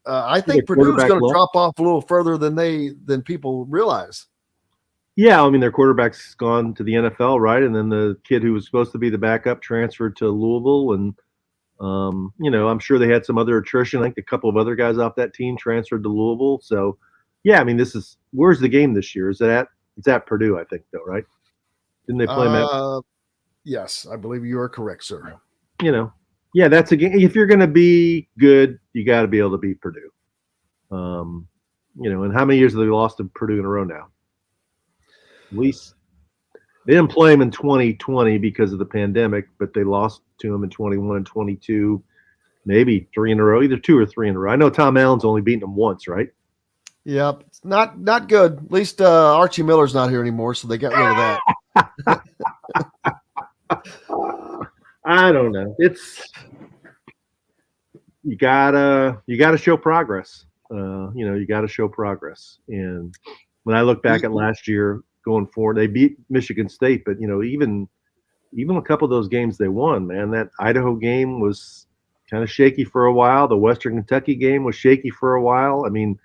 I think Purdue's going to drop off a little further than people realize. Yeah, I mean, their quarterback's gone to the NFL, right? And then the kid who was supposed to be the backup transferred to Louisville. And, I'm sure they had some other attrition. I think a couple of other guys off that team transferred to Louisville. So, yeah, I mean, where's the game this year? It's at Purdue, I think, though, right? Didn't they play them? Yes, I believe you are correct, sir. Yeah, that's a game. If you're going to be good, you got to be able to beat Purdue. And how many years have they lost to Purdue in a row now? At least they didn't play them in 2020 because of the pandemic, but they lost to them in 21 and 22, maybe 3 in a row, either 2 or 3 in a row. I know Tom Allen's only beaten them once, right? Yep, it's not good. At least Archie Miller's not here anymore, so they got rid of that. I don't know. You gotta show progress. You gotta show progress. And when I look back at last year, going forward, they beat Michigan State, but even a couple of those games they won, man. That Idaho game was kind of shaky for a while. The Western Kentucky game was shaky for a while. I mean,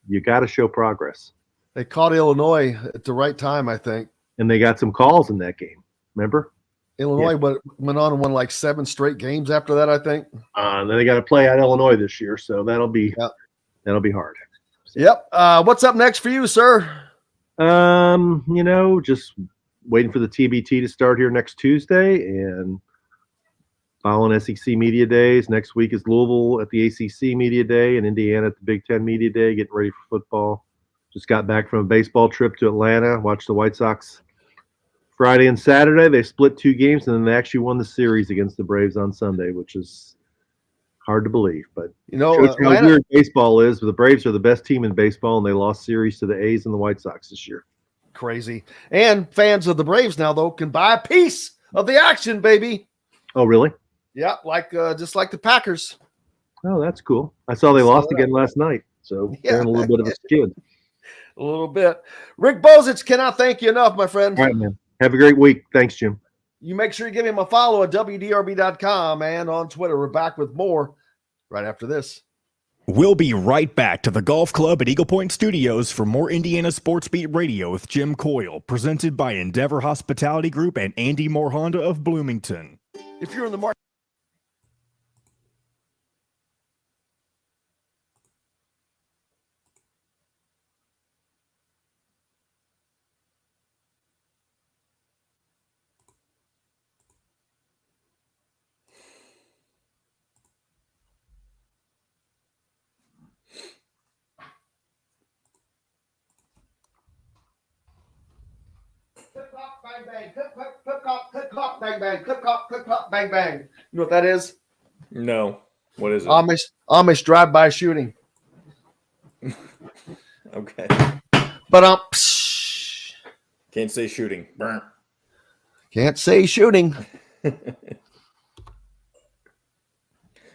you got to show progress. They caught Illinois at the right time, I think. And they got some calls in that game. Remember? Illinois went on and won like 7 straight games after that, I think. And then they got to play at Illinois this year, so that'll be hard. Yep. What's up next for you, sir? Just waiting for the TBT to start here next Tuesday and following SEC Media Days. Next week is Louisville at the ACC Media Day and Indiana at the Big Ten Media Day, getting ready for football. Just got back from a baseball trip to Atlanta, watched the White Sox Friday and Saturday. They split 2 games, and then they actually won the series against the Braves on Sunday, which is hard to believe. But shows how weird baseball is. The Braves are the best team in baseball, and they lost series to the A's and the White Sox this year. Crazy. And fans of the Braves now, though, can buy a piece of the action, baby. Oh, really? Yeah, just like the Packers. Oh, that's cool. I saw they lost again last night, so they're in a little bit of a skid. A little bit. Rick Bozich, cannot thank you enough, my friend. All right, man. Have a great week. Thanks, Jim. You make sure you give him a follow at WDRB.com and on Twitter. We're back with more right after this. We'll be right back to the Golf Club at Eagle Point Studios for more Indiana Sports Beat Radio with Jim Coyle, presented by Endeavor Hospitality Group and Andy Moore Honda of Bloomington. If you're in the market. Bang, bang, clip, clop, bang, bang, clip, clop, bang, bang. You know what that is? No. What is it? Amish drive-by shooting. Okay. But Can't say shooting. Burn. Can't say shooting.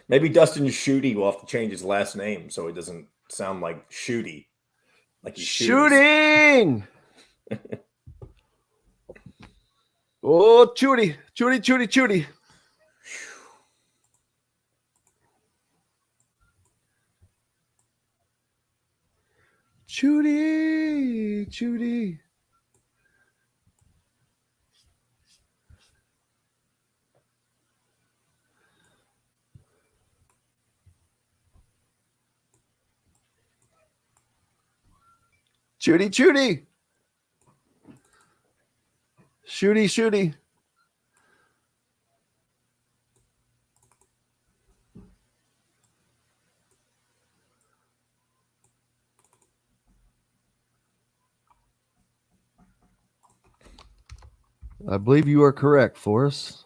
Maybe Dustin Shooty will have to change his last name so it doesn't sound like Shooty. Like he's shooting. Oh, Chudy. Chudy. Shooty. I believe you are correct, Forrest.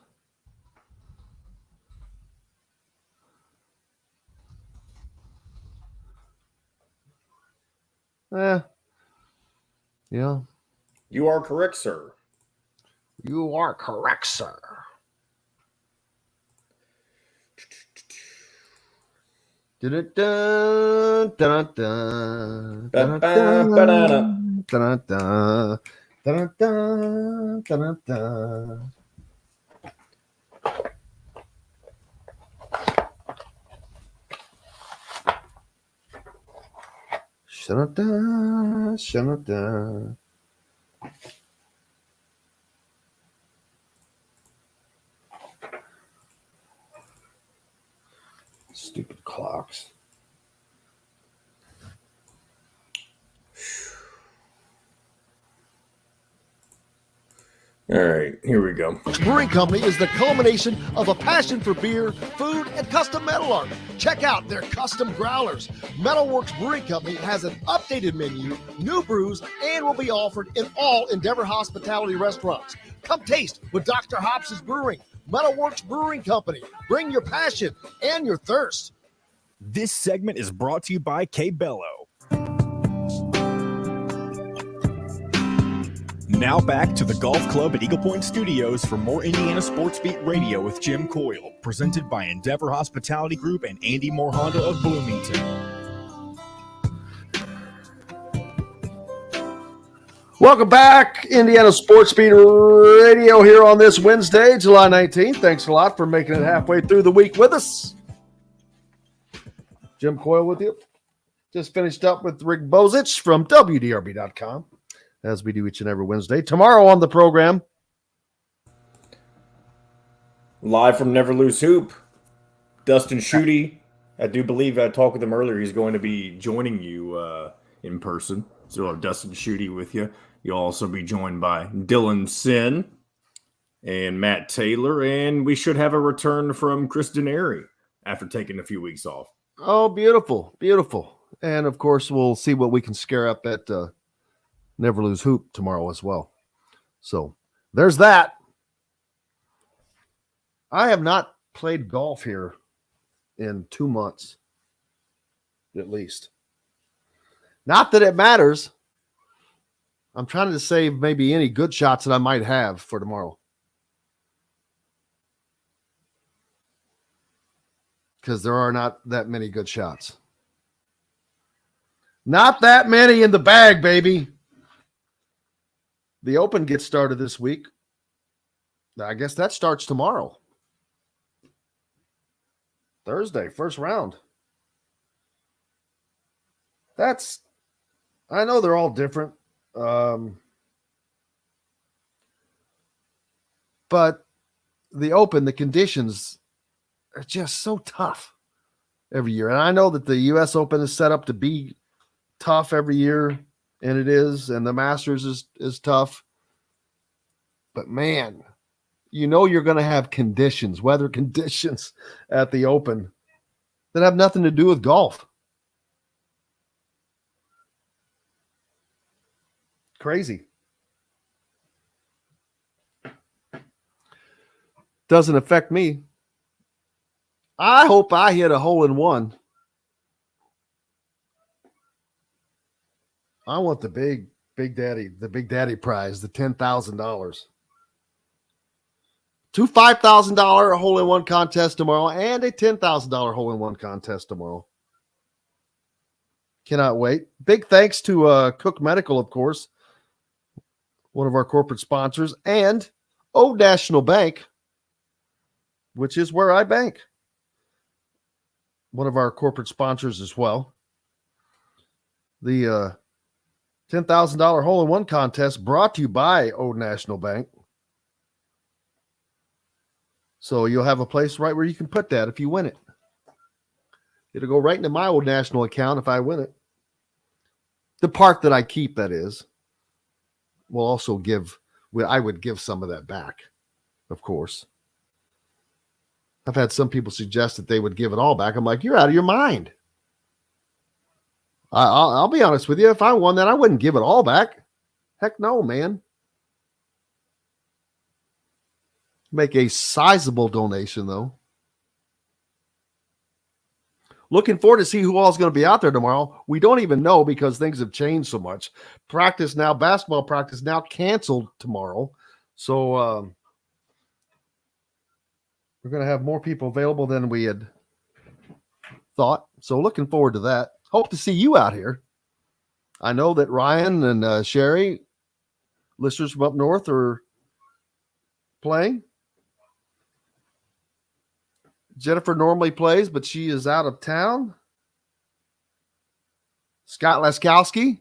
Yeah. You are correct, sir. You are correct, sir. Stupid clocks. All right, here we go. Brewing Company is the culmination of a passion for beer, food, and custom metal art. Check out their custom growlers. Metalworks Brewing Company has an updated menu, new brews, and will be offered in all Endeavor Hospitality restaurants. Come taste with Dr. Hops' Brewing. Metalworks Brewing Company. Bring your passion and your thirst. This segment is brought to you by K-Bello. Now back to the Golf Club at Eagle Point Studios for more Indiana Sports Beat Radio with Jim Coyle, presented by Endeavor Hospitality Group and Andy Moore Honda of Bloomington. Welcome back, Indiana Sports Beat Radio here on this Wednesday, July 19th. Thanks a lot for making it halfway through the week with us. Jim Coyle with you. Just finished up with Rick Bozich from WDRB.com, as we do each and every Wednesday. Tomorrow on the program, Live from Never Lose Hoop, Dustin Schutte. I do believe I talked with him earlier. He's going to be joining you in person. So we'll have Dustin Schutte with you. You'll also be joined by Dylan Sin and Matt Taylor. And we should have a return from Chris Denary after taking a few weeks off. oh, beautiful, beautiful. And, of course, we'll see what we can scare up at Never Lose Hoop tomorrow as well. So there's that. I have not played golf here in 2 months, at least. Not that it matters. I'm trying to save maybe any good shots that I might have for tomorrow. Because there are not that many good shots. Not that many in the bag, baby. The Open gets started this week. I guess that starts tomorrow. Thursday, first round. I know they're all different. But the Open, the conditions are just so tough every year. And I know that the U.S. Open is set up to be tough every year, and it is, and the Masters is tough. But man, you know you're going to have conditions, weather conditions at the Open that have nothing to do with golf. Crazy. Doesn't affect me. I hope I hit a hole in one. I want the big daddy prize, the $10,000. 2 $5,000 hole in one contest tomorrow and a $10,000 hole in one contest tomorrow. Cannot wait. Big thanks to Cook Medical, of course, one of our corporate sponsors, and Old National Bank, which is where I bank. One of our corporate sponsors as well. The $10,000 hole in one contest brought to you by Old National Bank. So you'll have a place right where you can put that if you win it. It'll go right into my Old National account if I win it. The part that I keep, that is, will also I would give some of that back, of course. I've had some people suggest that they would give it all back. I'm like, you're out of your mind. I'll be honest with you. If I won that, I wouldn't give it all back. Heck no, man. Make a sizable donation, though. Looking forward to see who all is going to be out there tomorrow. We don't even know because things have changed so much. Basketball practice now canceled tomorrow. So we're going to have more people available than we had thought. So looking forward to that. Hope to see you out here. I know that Ryan and Sherry, listeners from up north, are playing. Jennifer normally plays, but she is out of town. Scott Laskowski,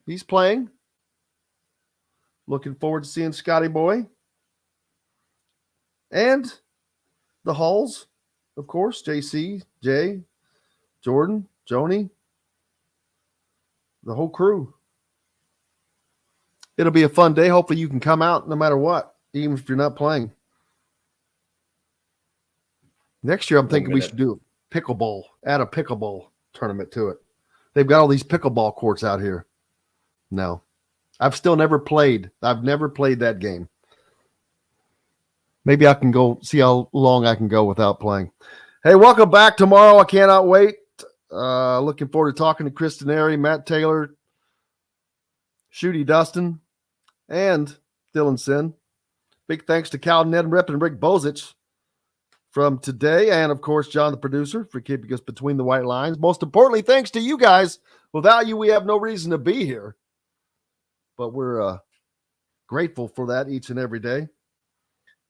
he's playing. Looking forward to seeing Scotty Boy. And the Hulls, of course, JC, Jay, Jordan, Joni, the whole crew. It'll be a fun day. Hopefully you can come out no matter what, even if you're not playing. Next year, I'm thinking we should do pickleball, add a pickleball tournament to it. They've got all these pickleball courts out here. No, I've never played that game. Maybe I can go see how long I can go without playing. Hey, welcome back tomorrow. I cannot wait. Looking forward to talking to Chris Denary, Matt Taylor, Schutte Dustin, and Dylan Sin. Big thanks to Cal Neddenriep and Rick Bozich from today, and of course, John, the producer, for keeping us between the white lines. Most importantly, thanks to you guys. Without you, we have no reason to be here. But we're grateful for that each and every day.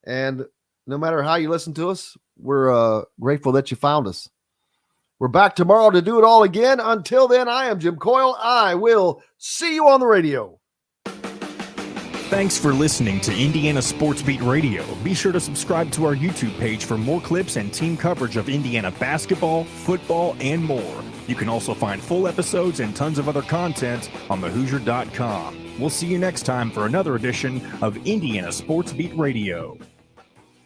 And no matter how you listen to us, we're grateful that you found us. We're back tomorrow to do it all again. Until then, I am Jim Coyle. I will see you on the radio. Thanks for listening to Indiana Sports Beat Radio. Be sure to subscribe to our YouTube page for more clips and team coverage of Indiana basketball, football, and more. You can also find full episodes and tons of other content on thehoosier.com. We'll see you next time for another edition of Indiana Sports Beat Radio.